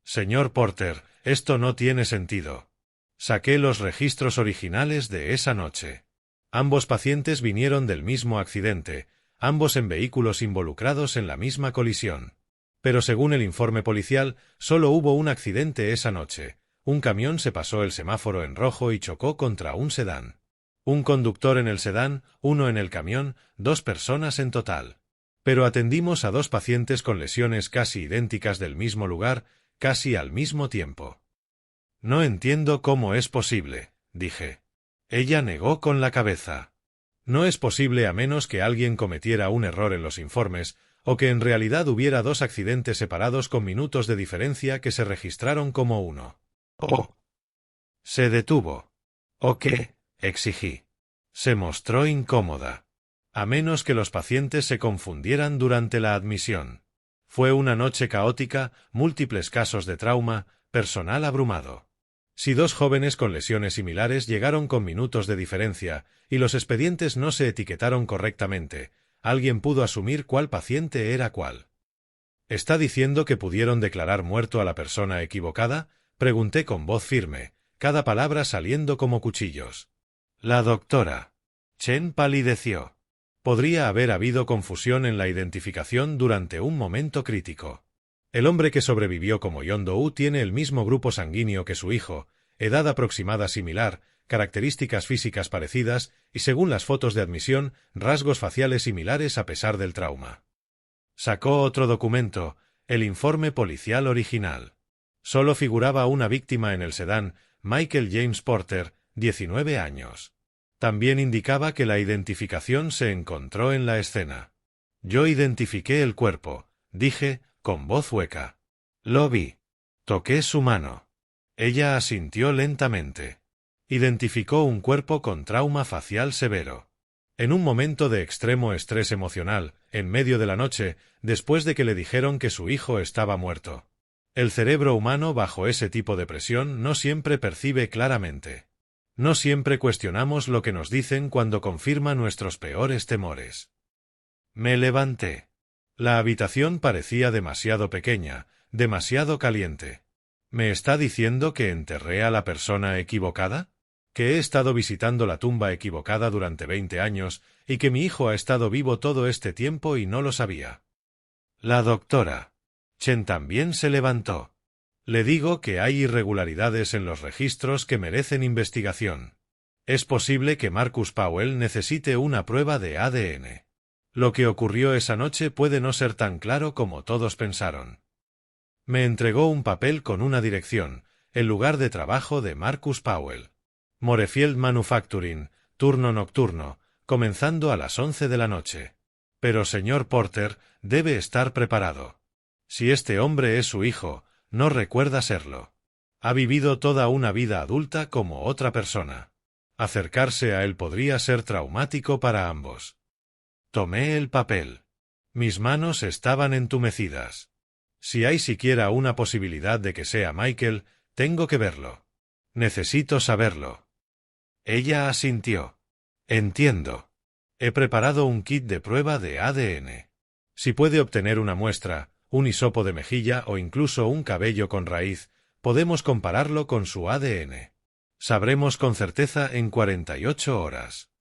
Señor Porter, esto no tiene sentido. Saqué los registros originales de esa noche. Ambos pacientes vinieron del mismo accidente, ambos en vehículos involucrados en la misma colisión. Pero según el informe policial, solo hubo un accidente esa noche. Un camión se pasó el semáforo en rojo y chocó contra un sedán. Un conductor en el sedán, uno en el camión, 2 personas en total. Pero atendimos a 2 pacientes con lesiones casi idénticas del mismo lugar, casi al mismo tiempo. No entiendo cómo es posible, dije. Ella negó con la cabeza. No es posible a menos que alguien cometiera un error en los informes, o que en realidad hubiera 2 accidentes separados con minutos de diferencia que se registraron como uno. Oh. Se detuvo. ¿O qué? Exigí. Se mostró incómoda. A menos que los pacientes se confundieran durante la admisión. Fue una noche caótica, múltiples casos de trauma, personal abrumado. Si 2 jóvenes con lesiones similares llegaron con minutos de diferencia, y los expedientes no se etiquetaron correctamente, alguien pudo asumir cuál paciente era cuál. ¿Está diciendo que pudieron declarar muerto a la persona equivocada? Pregunté con voz firme, cada palabra saliendo como cuchillos. La doctora Chen palideció. Podría haber habido confusión en la identificación durante un momento crítico. El hombre que sobrevivió como Yondu tiene el mismo grupo sanguíneo que su hijo, edad aproximada similar, características físicas parecidas y, según las fotos de admisión, rasgos faciales similares a pesar del trauma. Sacó otro documento, el informe policial original. Solo figuraba una víctima en el sedán, Michael James Porter, 19 años. También indicaba que la identificación se encontró en la escena. Yo identifiqué el cuerpo, dije, con voz hueca. Lo vi. Toqué su mano. Ella asintió lentamente. Identificó un cuerpo con trauma facial severo. En un momento de extremo estrés emocional, en medio de la noche, después de que le dijeron que su hijo estaba muerto. El cerebro humano bajo ese tipo de presión no siempre percibe claramente. No siempre cuestionamos lo que nos dicen cuando confirma nuestros peores temores. Me levanté. La habitación parecía demasiado pequeña, demasiado caliente. ¿Me está diciendo que enterré a la persona equivocada? ¿Que he estado visitando la tumba equivocada durante 20 años y que mi hijo ha estado vivo todo este tiempo y no lo sabía? La doctora Chen también se levantó. Le digo que hay irregularidades en los registros que merecen investigación. Es posible que Marcus Powell necesite una prueba de ADN. Lo que ocurrió esa noche puede no ser tan claro como todos pensaron. Me entregó un papel con una dirección, el lugar de trabajo de Marcus Powell. Morefield Manufacturing, turno nocturno, comenzando a las 11 de la noche. Pero señor Porter, debe estar preparado. Si este hombre es su hijo, no recuerda serlo. Ha vivido toda una vida adulta como otra persona. Acercarse a él podría ser traumático para ambos. Tomé el papel. Mis manos estaban entumecidas. Si hay siquiera una posibilidad de que sea Michael, tengo que verlo. Necesito saberlo. Ella asintió. Entiendo. He preparado un kit de prueba de ADN. Si puede obtener una muestra, un hisopo de mejilla o incluso un cabello con raíz, podemos compararlo con su ADN. Sabremos con certeza en 48 horas.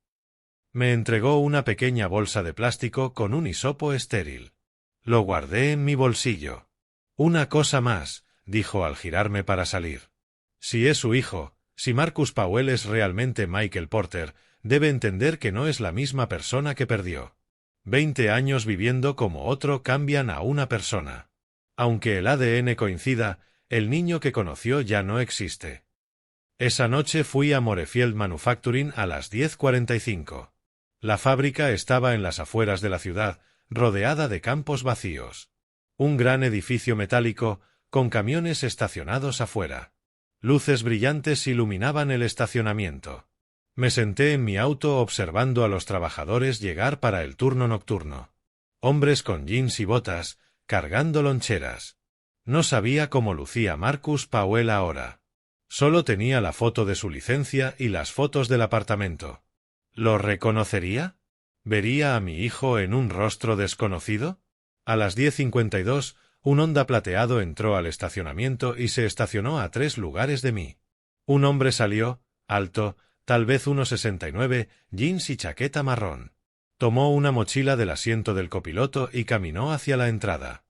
Me entregó una pequeña bolsa de plástico con un hisopo estéril. Lo guardé en mi bolsillo. Una cosa más, dijo al girarme para salir. Si es su hijo, si Marcus Powell es realmente Michael Porter, debe entender que no es la misma persona que perdió. 20 años viviendo como otro cambian a una persona. Aunque el ADN coincida, el niño que conoció ya no existe. Esa noche fui a Morefield Manufacturing a las 10:45. La fábrica estaba en las afueras de la ciudad, rodeada de campos vacíos. Un gran edificio metálico, con camiones estacionados afuera. Luces brillantes iluminaban el estacionamiento. Me senté en mi auto observando a los trabajadores llegar para el turno nocturno. Hombres con jeans y botas, cargando loncheras. No sabía cómo lucía Marcus Powell ahora. Solo tenía la foto de su licencia y las fotos del apartamento. ¿Lo reconocería? ¿Vería a mi hijo en un rostro desconocido? A las 10:52, un Honda plateado entró al estacionamiento y se estacionó a 3 lugares de mí. Un hombre salió, alto, tal vez 1,69, jeans y chaqueta marrón. Tomó una mochila del asiento del copiloto y caminó hacia la entrada.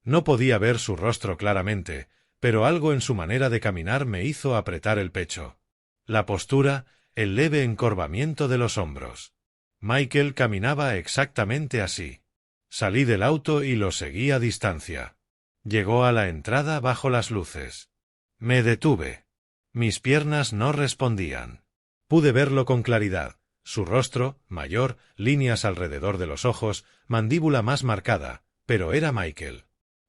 No podía ver su rostro claramente, pero algo en su manera de caminar me hizo apretar el pecho. La postura, el leve encorvamiento de los hombros. Michael caminaba exactamente así. Salí del auto y lo seguí a distancia. Llegó a la entrada bajo las luces. Me detuve. Mis piernas no respondían. Pude verlo con claridad. Su rostro, mayor, líneas alrededor de los ojos, mandíbula más marcada, pero era Michael.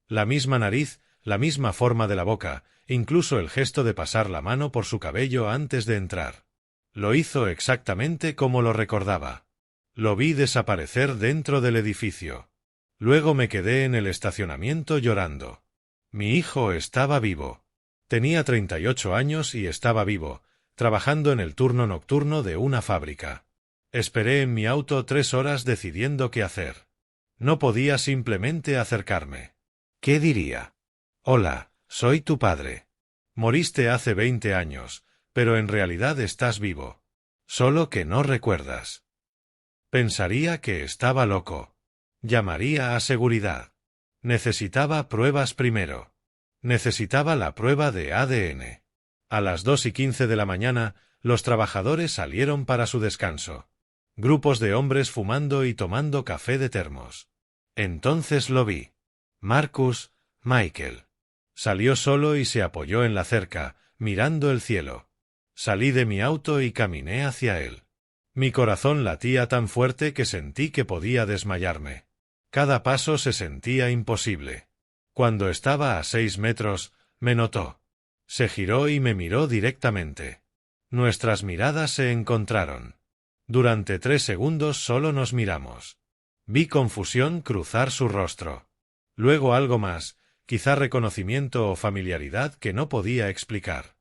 La misma nariz, la misma forma de la boca, incluso el gesto de pasar la mano por su cabello antes de entrar. Lo hizo exactamente como lo recordaba. Lo vi desaparecer dentro del edificio. Luego me quedé en el estacionamiento llorando. Mi hijo estaba vivo. Tenía 38 años y estaba vivo, trabajando en el turno nocturno de una fábrica. Esperé en mi auto 3 horas decidiendo qué hacer. No podía simplemente acercarme. ¿Qué diría? Hola, soy tu padre. Moriste hace 20 años, pero en realidad estás vivo. Solo que no recuerdas. Pensaría que estaba loco. Llamaría a seguridad. Necesitaba pruebas primero. Necesitaba la prueba de ADN. A las 2:15 de la mañana, los trabajadores salieron para su descanso. Grupos de hombres fumando y tomando café de termos. Entonces lo vi. Marcus, Michael. Salió solo y se apoyó en la cerca, mirando el cielo. Salí de mi auto y caminé hacia él. Mi corazón latía tan fuerte que sentí que podía desmayarme. Cada paso se sentía imposible. Cuando estaba a 6 metros, me notó. Se giró y me miró directamente. Nuestras miradas se encontraron. Durante 3 segundos solo nos miramos. Vi confusión cruzar su rostro. Luego algo más, quizá reconocimiento o familiaridad que no podía explicar.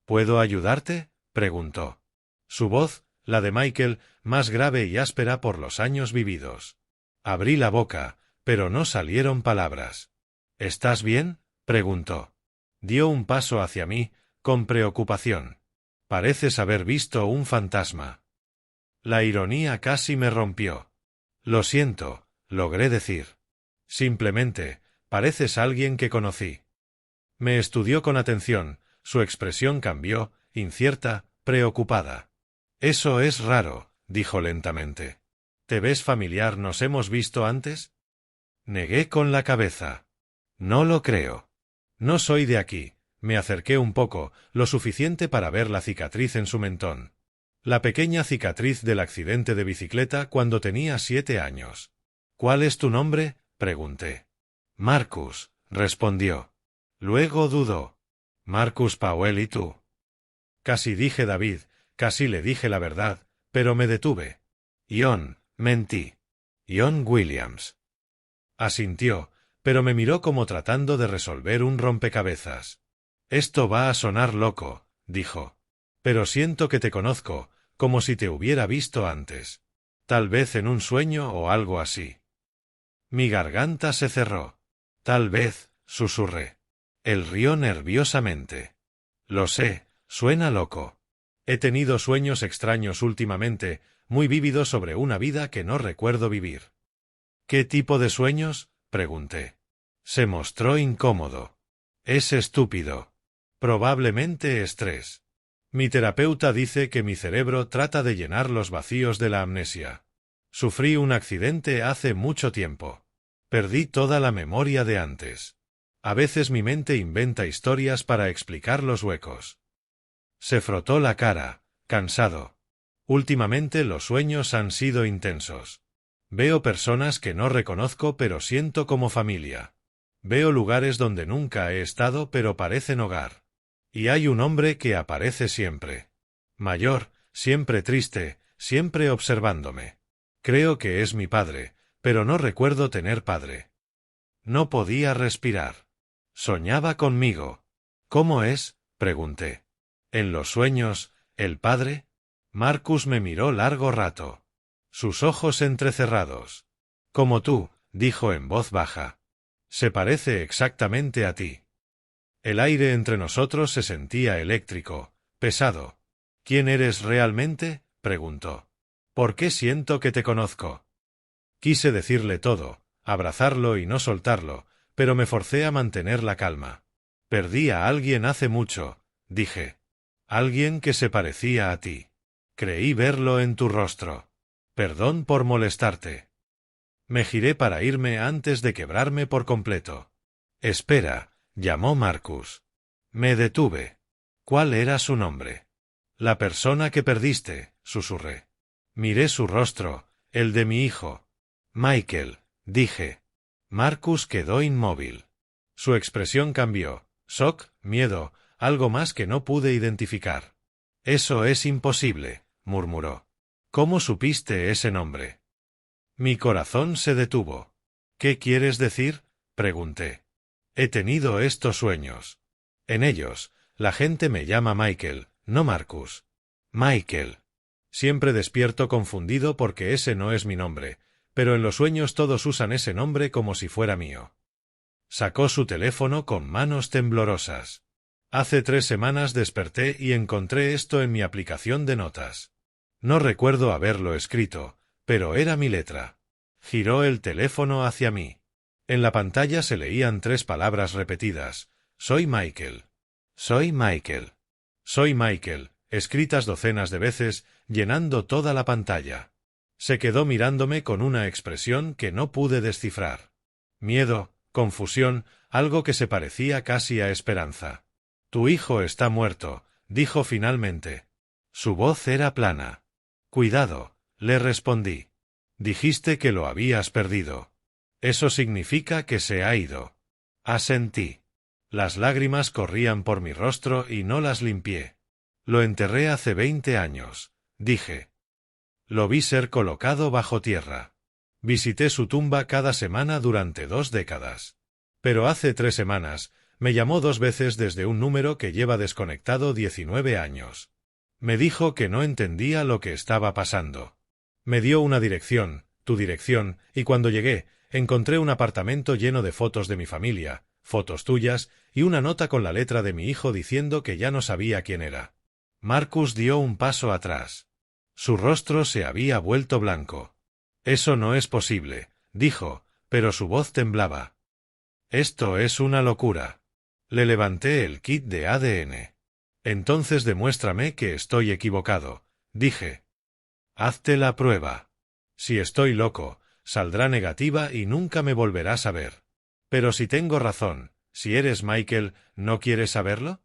¿Puedo ayudarte?, preguntó. Su voz, la de Michael, más grave y áspera por los años vividos. Abrí la boca, pero no salieron palabras. ¿Estás bien?, preguntó. Dio un paso hacia mí, con preocupación. Pareces haber visto un fantasma. La ironía casi me rompió. Lo siento, logré decir. Simplemente, pareces alguien que conocí. Me estudió con atención, su expresión cambió, incierta, preocupada. Eso es raro, dijo lentamente. ¿Te ves familiar? ¿Nos hemos visto antes? Negué con la cabeza. No lo creo. No soy de aquí. Me acerqué un poco, lo suficiente para ver la cicatriz en su mentón. La pequeña cicatriz del accidente de bicicleta cuando tenía 7 años. ¿Cuál es tu nombre?, pregunté. Marcus, respondió. Luego dudó. Marcus Powell, ¿y tú? Casi dije David, casi le dije la verdad, pero me detuve. Ion, mentí. Ion Williams. Asintió, pero me miró como tratando de resolver un rompecabezas. Esto va a sonar loco, dijo. Pero siento que te conozco, como si te hubiera visto antes. Tal vez en un sueño o algo así. Mi garganta se cerró. Tal vez, susurré. Él rió nerviosamente. Lo sé, suena loco. He tenido sueños extraños últimamente, muy vívidos sobre una vida que no recuerdo vivir. ¿Qué tipo de sueños?, pregunté. Se mostró incómodo. Es estúpido. Probablemente estrés. Mi terapeuta dice que mi cerebro trata de llenar los vacíos de la amnesia. Sufrí un accidente hace mucho tiempo. Perdí toda la memoria de antes. A veces mi mente inventa historias para explicar los huecos. Se frotó la cara, cansado. Últimamente los sueños han sido intensos. Veo personas que no reconozco pero siento como familia. Veo lugares donde nunca he estado pero parecen hogar. Y hay un hombre que aparece siempre. Mayor, siempre triste, siempre observándome. Creo que es mi padre, pero no recuerdo tener padre. No podía respirar. Soñaba conmigo. ¿Cómo es? Pregunté. ¿En los sueños, el padre? Marcus me miró largo rato. Sus ojos entrecerrados. Como tú, dijo en voz baja. Se parece exactamente a ti. El aire entre nosotros se sentía eléctrico, pesado. ¿Quién eres realmente? Preguntó. ¿Por qué siento que te conozco? Quise decirle todo, abrazarlo y no soltarlo, pero me forcé a mantener la calma. Perdí a alguien hace mucho, dije. Alguien que se parecía a ti. Creí verlo en tu rostro. Perdón por molestarte. Me giré para irme antes de quebrarme por completo. Espera, llamó Marcus. Me detuve. ¿Cuál era su nombre? La persona que perdiste, susurré. Miré su rostro, el de mi hijo. Michael, dije. Marcus quedó inmóvil. Su expresión cambió. Shock, miedo, algo más que no pude identificar. Eso es imposible, murmuró. ¿Cómo supiste ese nombre? Mi corazón se detuvo. ¿Qué quieres decir? Pregunté. He tenido estos sueños. En ellos, la gente me llama Michael, no Marcus. Michael. Siempre despierto confundido porque ese no es mi nombre, pero en los sueños todos usan ese nombre como si fuera mío. Sacó su teléfono con manos temblorosas. Hace 3 semanas desperté y encontré esto en mi aplicación de notas. No recuerdo haberlo escrito, pero era mi letra. Giró el teléfono hacia mí. En la pantalla se leían 3 palabras repetidas. Soy Michael. Soy Michael. Soy Michael, escritas docenas de veces, llenando toda la pantalla. Se quedó mirándome con una expresión que no pude descifrar. Miedo, confusión, algo que se parecía casi a esperanza. Tu hijo está muerto, dijo finalmente. Su voz era plana. Cuidado, le respondí. Dijiste que lo habías perdido. Eso significa que se ha ido. Asentí. Las lágrimas corrían por mi rostro y no las limpié. Lo enterré hace 20 años, dije. Lo vi ser colocado bajo tierra. Visité su tumba cada semana durante 2 décadas. Pero hace 3 semanas, me llamó 2 veces desde un número que lleva desconectado 19 años. Me dijo que no entendía lo que estaba pasando. Me dio una dirección, tu dirección, y cuando llegué, encontré un apartamento lleno de fotos de mi familia, fotos tuyas, y una nota con la letra de mi hijo diciendo que ya no sabía quién era. Marcus dio un paso atrás. Su rostro se había vuelto blanco. Eso no es posible, dijo, pero su voz temblaba. Esto es una locura. Le levanté el kit de ADN. Entonces demuéstrame que estoy equivocado, dije. Hazte la prueba. Si estoy loco, saldrá negativa y nunca me volverás a ver. Pero si tengo razón, si eres Michael, ¿no quieres saberlo?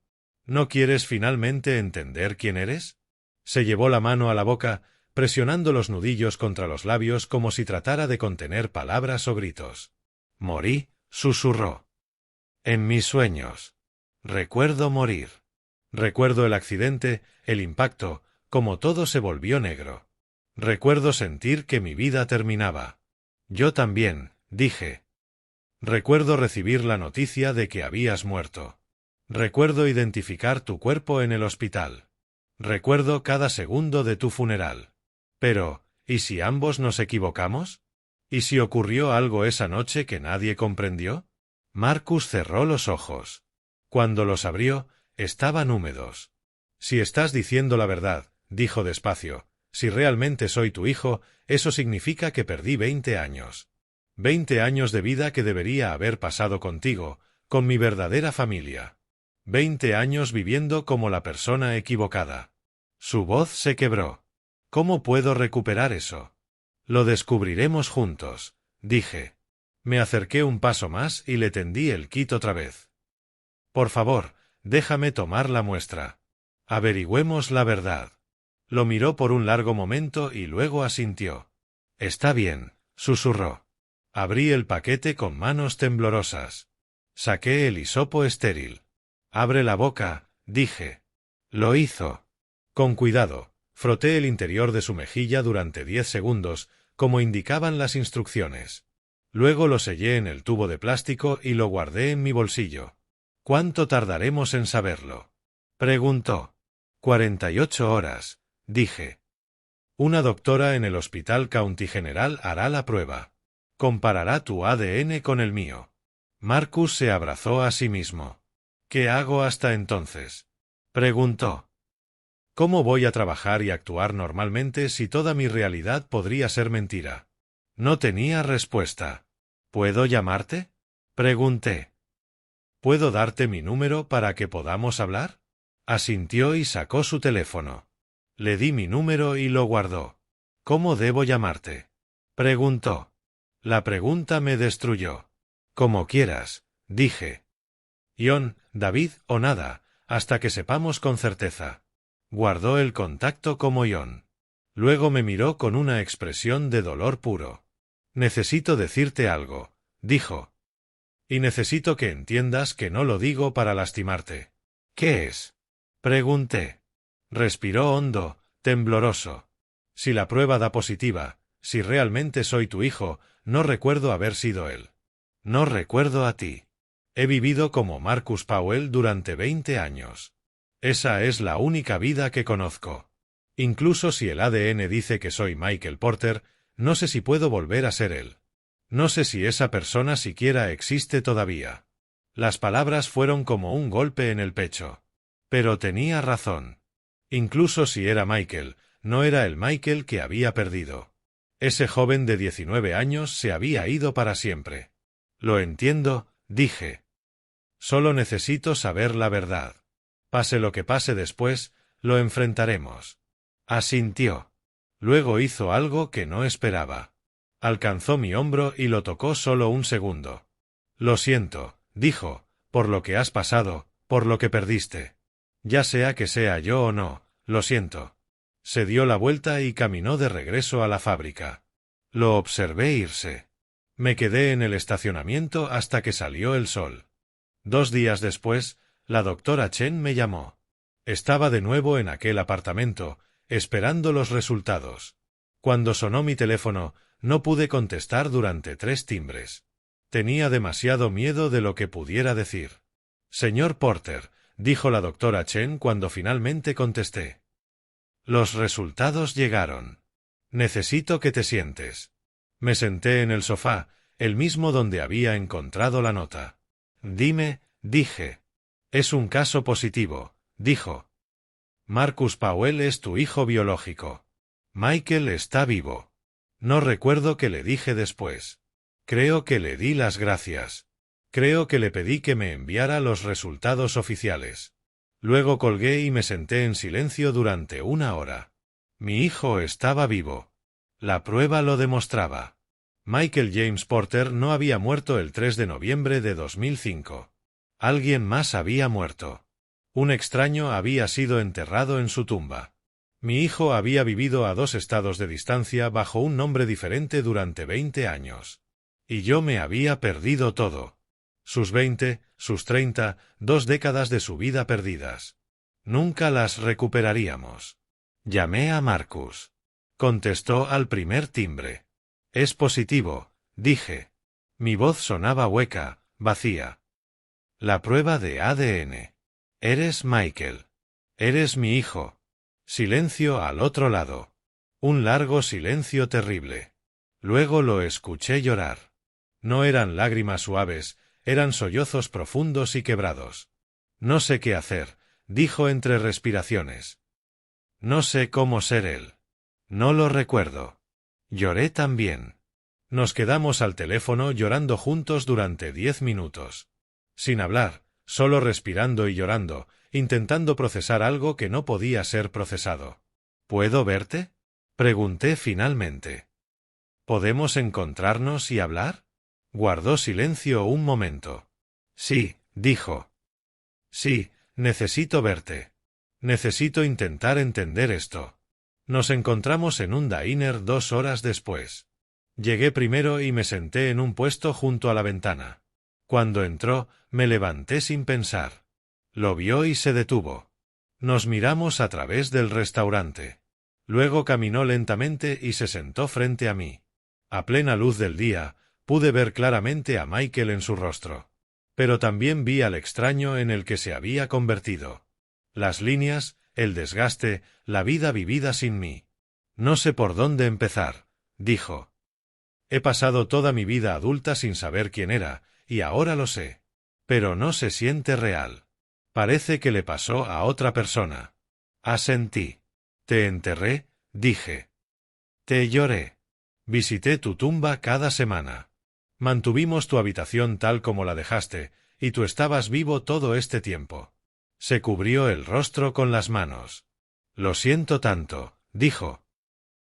¿No quieres finalmente entender quién eres? Se llevó la mano a la boca, presionando los nudillos contra los labios como si tratara de contener palabras o gritos. Morí, susurró. En mis sueños. Recuerdo morir. Recuerdo el accidente, el impacto, como todo se volvió negro. Recuerdo sentir que mi vida terminaba. Yo también, dije. Recuerdo recibir la noticia de que habías muerto. Recuerdo identificar tu cuerpo en el hospital. Recuerdo cada segundo de tu funeral. Pero, ¿y si ambos nos equivocamos? ¿Y si ocurrió algo esa noche que nadie comprendió? Marcus cerró los ojos. Cuando los abrió, estaban húmedos. Si estás diciendo la verdad, dijo despacio, si realmente soy tu hijo, eso significa que perdí 20 años. 20 años de vida que debería haber pasado contigo, con mi verdadera familia. 20 años viviendo como la persona equivocada. Su voz se quebró. ¿Cómo puedo recuperar eso? Lo descubriremos juntos, dije. Me acerqué un paso más y le tendí el kit otra vez. Por favor, déjame tomar la muestra. Averigüemos la verdad. Lo miró por un largo momento y luego asintió. Está bien, susurró. Abrí el paquete con manos temblorosas. Saqué el hisopo estéril. Abre la boca, dije. Lo hizo. Con cuidado, froté el interior de su mejilla durante 10 segundos, como indicaban las instrucciones. Luego lo sellé en el tubo de plástico y lo guardé en mi bolsillo. ¿Cuánto tardaremos en saberlo? Preguntó. 48 horas, dije. Una doctora en el Hospital County General hará la prueba. Comparará tu ADN con el mío. Marcus se abrazó a sí mismo. ¿Qué hago hasta entonces? Preguntó. ¿Cómo voy a trabajar y actuar normalmente si toda mi realidad podría ser mentira? No tenía respuesta. ¿Puedo llamarte? Pregunté. ¿Puedo darte mi número para que podamos hablar? Asintió y sacó su teléfono. Le di mi número y lo guardó. ¿Cómo debo llamarte? Preguntó. La pregunta me destruyó. Como quieras, dije. John, David o nada, hasta que sepamos con certeza. Guardó el contacto como John. Luego me miró con una expresión de dolor puro. Necesito decirte algo, dijo. Y necesito que entiendas que no lo digo para lastimarte. ¿Qué es? Pregunté. Respiró hondo, tembloroso. Si la prueba da positiva, si realmente soy tu hijo, no recuerdo haber sido él. No recuerdo a ti. He vivido como Marcus Powell durante 20 años. Esa es la única vida que conozco. Incluso si el ADN dice que soy Michael Porter, no sé si puedo volver a ser él. No sé si esa persona siquiera existe todavía. Las palabras fueron como un golpe en el pecho. Pero tenía razón. Incluso si era Michael, no era el Michael que había perdido. Ese joven de 19 años se había ido para siempre. Lo entiendo, dije. Solo necesito saber la verdad. Pase lo que pase después, lo enfrentaremos. Asintió. Luego hizo algo que no esperaba. Alcanzó mi hombro y lo tocó solo un segundo. Lo siento, dijo, por lo que has pasado, por lo que perdiste. Ya sea que sea yo o no, lo siento. Se dio la vuelta y caminó de regreso a la fábrica. Lo observé irse. Me quedé en el estacionamiento hasta que salió el sol. 2 días después, la doctora Chen me llamó. Estaba de nuevo en aquel apartamento, esperando los resultados. Cuando sonó mi teléfono, no pude contestar durante 3 timbres. Tenía demasiado miedo de lo que pudiera decir. Señor Porter, dijo la doctora Chen cuando finalmente contesté. Los resultados llegaron. Necesito que te sientes. Me senté en el sofá, el mismo donde había encontrado la nota. Dime, dije. Es un caso positivo, dijo. Marcus Powell es tu hijo biológico. Michael está vivo. No recuerdo qué le dije después. Creo que le di las gracias. Creo que le pedí que me enviara los resultados oficiales. Luego colgué y me senté en silencio durante 1 hora. Mi hijo estaba vivo. La prueba lo demostraba. Michael James Porter no había muerto el 3 de noviembre de 2005. Alguien más había muerto. Un extraño había sido enterrado en su tumba. Mi hijo había vivido a 2 estados de distancia bajo un nombre diferente durante 20 años. Y yo me había perdido todo. Sus 20, sus 30, 2 décadas de su vida perdidas. Nunca las recuperaríamos. Llamé a Marcus. Contestó al primer timbre. Es positivo, dije. Mi voz sonaba hueca, vacía. La prueba de ADN. Eres Michael. Eres mi hijo. Silencio al otro lado. Un largo silencio terrible. Luego lo escuché llorar. No eran lágrimas suaves, eran sollozos profundos y quebrados. No sé qué hacer, dijo entre respiraciones. No sé cómo ser él. No lo recuerdo. Lloré también. Nos quedamos al teléfono llorando juntos durante 10 minutos. Sin hablar, solo respirando y llorando, intentando procesar algo que no podía ser procesado. ¿Puedo verte? Pregunté finalmente. ¿Podemos encontrarnos y hablar? Guardó silencio un momento. Sí, dijo. Sí, necesito verte. Necesito intentar entender esto. Nos encontramos en un diner 2 horas después. Llegué primero y me senté en un puesto junto a la ventana. Cuando entró, me levanté sin pensar. Lo vio y se detuvo. Nos miramos a través del restaurante. Luego caminó lentamente y se sentó frente a mí. A plena luz del día, pude ver claramente a Michael en su rostro. Pero también vi al extraño en el que se había convertido. Las líneas, el desgaste, la vida vivida sin mí. No sé por dónde empezar, dijo. He pasado toda mi vida adulta sin saber quién era, y ahora lo sé. Pero no se siente real. Parece que le pasó a otra persona. Asentí. Te enterré, dije. Te lloré. Visité tu tumba cada semana. Mantuvimos tu habitación tal como la dejaste, y tú estabas vivo todo este tiempo. Se cubrió el rostro con las manos. Lo siento tanto, dijo.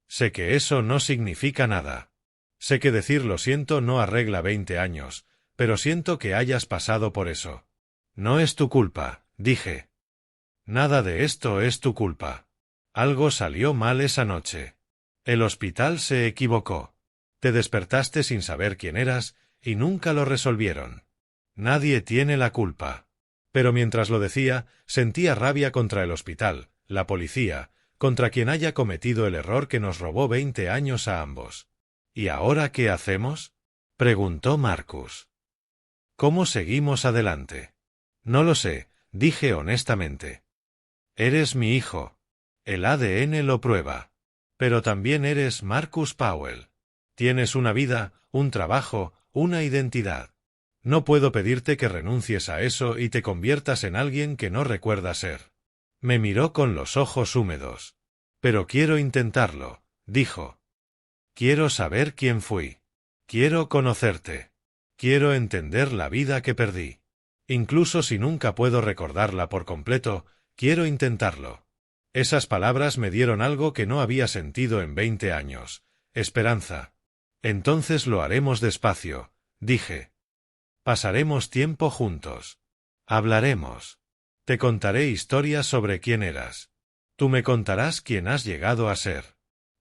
Sé que eso no significa nada. Sé que decir lo siento no arregla 20 años, pero siento que hayas pasado por eso. No es tu culpa, dije. Nada de esto es tu culpa. Algo salió mal esa noche. El hospital se equivocó. Te despertaste sin saber quién eras, y nunca lo resolvieron. Nadie tiene la culpa. Pero mientras lo decía, sentía rabia contra el hospital, la policía, contra quien haya cometido el error que nos robó 20 años a ambos. ¿Y ahora qué hacemos?, preguntó Marcus. ¿Cómo seguimos adelante? No lo sé, dije honestamente. Eres mi hijo. El ADN lo prueba. Pero también eres Marcus Powell. Tienes una vida, un trabajo, una identidad. No puedo pedirte que renuncies a eso y te conviertas en alguien que no recuerdas ser. Me miró con los ojos húmedos. Pero quiero intentarlo, dijo. Quiero saber quién fui. Quiero conocerte. Quiero entender la vida que perdí. Incluso si nunca puedo recordarla por completo, quiero intentarlo. Esas palabras me dieron algo que no había sentido en 20 años. Esperanza. Entonces lo haremos despacio, dije. Pasaremos tiempo juntos. Hablaremos. Te contaré historias sobre quién eras. Tú me contarás quién has llegado a ser.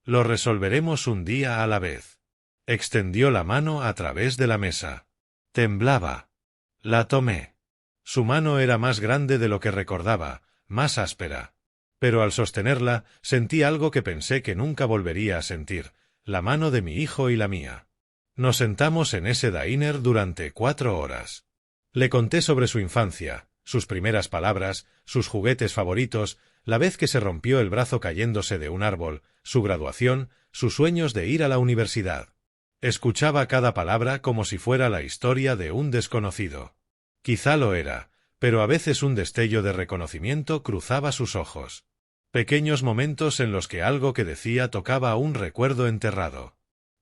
Lo resolveremos un día a la vez. Extendió la mano a través de la mesa. Temblaba. La tomé. Su mano era más grande de lo que recordaba, más áspera. Pero al sostenerla, sentí algo que pensé que nunca volvería a sentir, la mano de mi hijo y la mía. Nos sentamos en ese diner durante 4 horas. Le conté sobre su infancia, sus primeras palabras, sus juguetes favoritos, la vez que se rompió el brazo cayéndose de un árbol, su graduación, sus sueños de ir a la universidad. Escuchaba cada palabra como si fuera la historia de un desconocido. Quizá lo era, pero a veces un destello de reconocimiento cruzaba sus ojos. Pequeños momentos en los que algo que decía tocaba un recuerdo enterrado.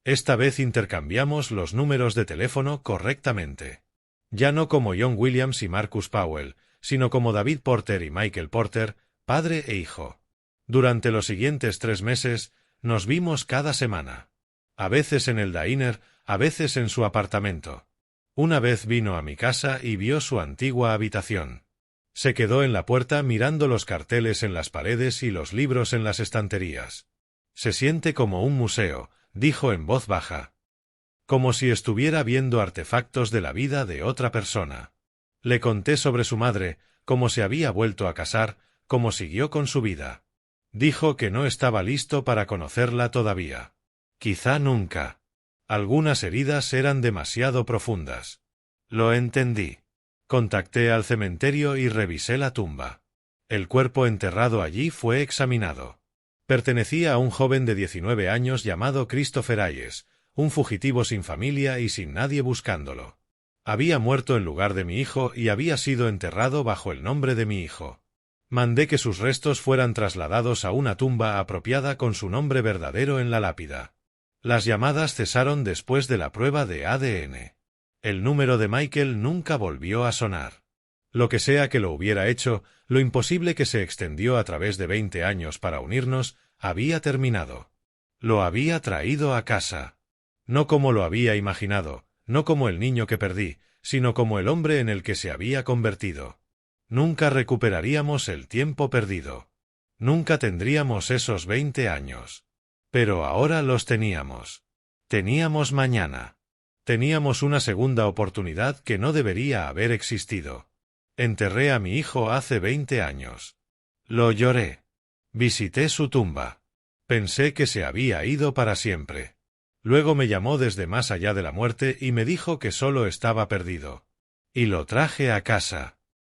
Esta vez intercambiamos los números de teléfono correctamente. Ya no como John Williams y Marcus Powell, sino como David Porter y Michael Porter, padre e hijo. Durante los siguientes 3 meses, nos vimos cada semana. A veces en el diner, a veces en su apartamento. Una vez vino a mi casa y vio su antigua habitación. Se quedó en la puerta mirando los carteles en las paredes y los libros en las estanterías. Se siente como un museo, dijo en voz baja. Como si estuviera viendo artefactos de la vida de otra persona. Le conté sobre su madre, cómo se había vuelto a casar, cómo siguió con su vida. Dijo que no estaba listo para conocerla todavía. Quizá nunca. Algunas heridas eran demasiado profundas. Lo entendí. Contacté al cementerio y revisé la tumba. El cuerpo enterrado allí fue examinado. Pertenecía a un joven de 19 años llamado Christopher Hayes, un fugitivo sin familia y sin nadie buscándolo. Había muerto en lugar de mi hijo y había sido enterrado bajo el nombre de mi hijo. Mandé que sus restos fueran trasladados a una tumba apropiada con su nombre verdadero en la lápida. Las llamadas cesaron después de la prueba de ADN. El número de Michael nunca volvió a sonar. Lo que sea que lo hubiera hecho, lo imposible que se extendió a través de 20 años para unirnos, había terminado. Lo había traído a casa. No como lo había imaginado, no como el niño que perdí, sino como el hombre en el que se había convertido. Nunca recuperaríamos el tiempo perdido. Nunca tendríamos esos 20 años. Pero ahora los teníamos. Teníamos mañana. Teníamos una segunda oportunidad que no debería haber existido. Enterré a mi hijo hace 20 años. Lo lloré. Visité su tumba. Pensé que se había ido para siempre. Luego me llamó desde más allá de la muerte y me dijo que solo estaba perdido. Y lo traje a casa.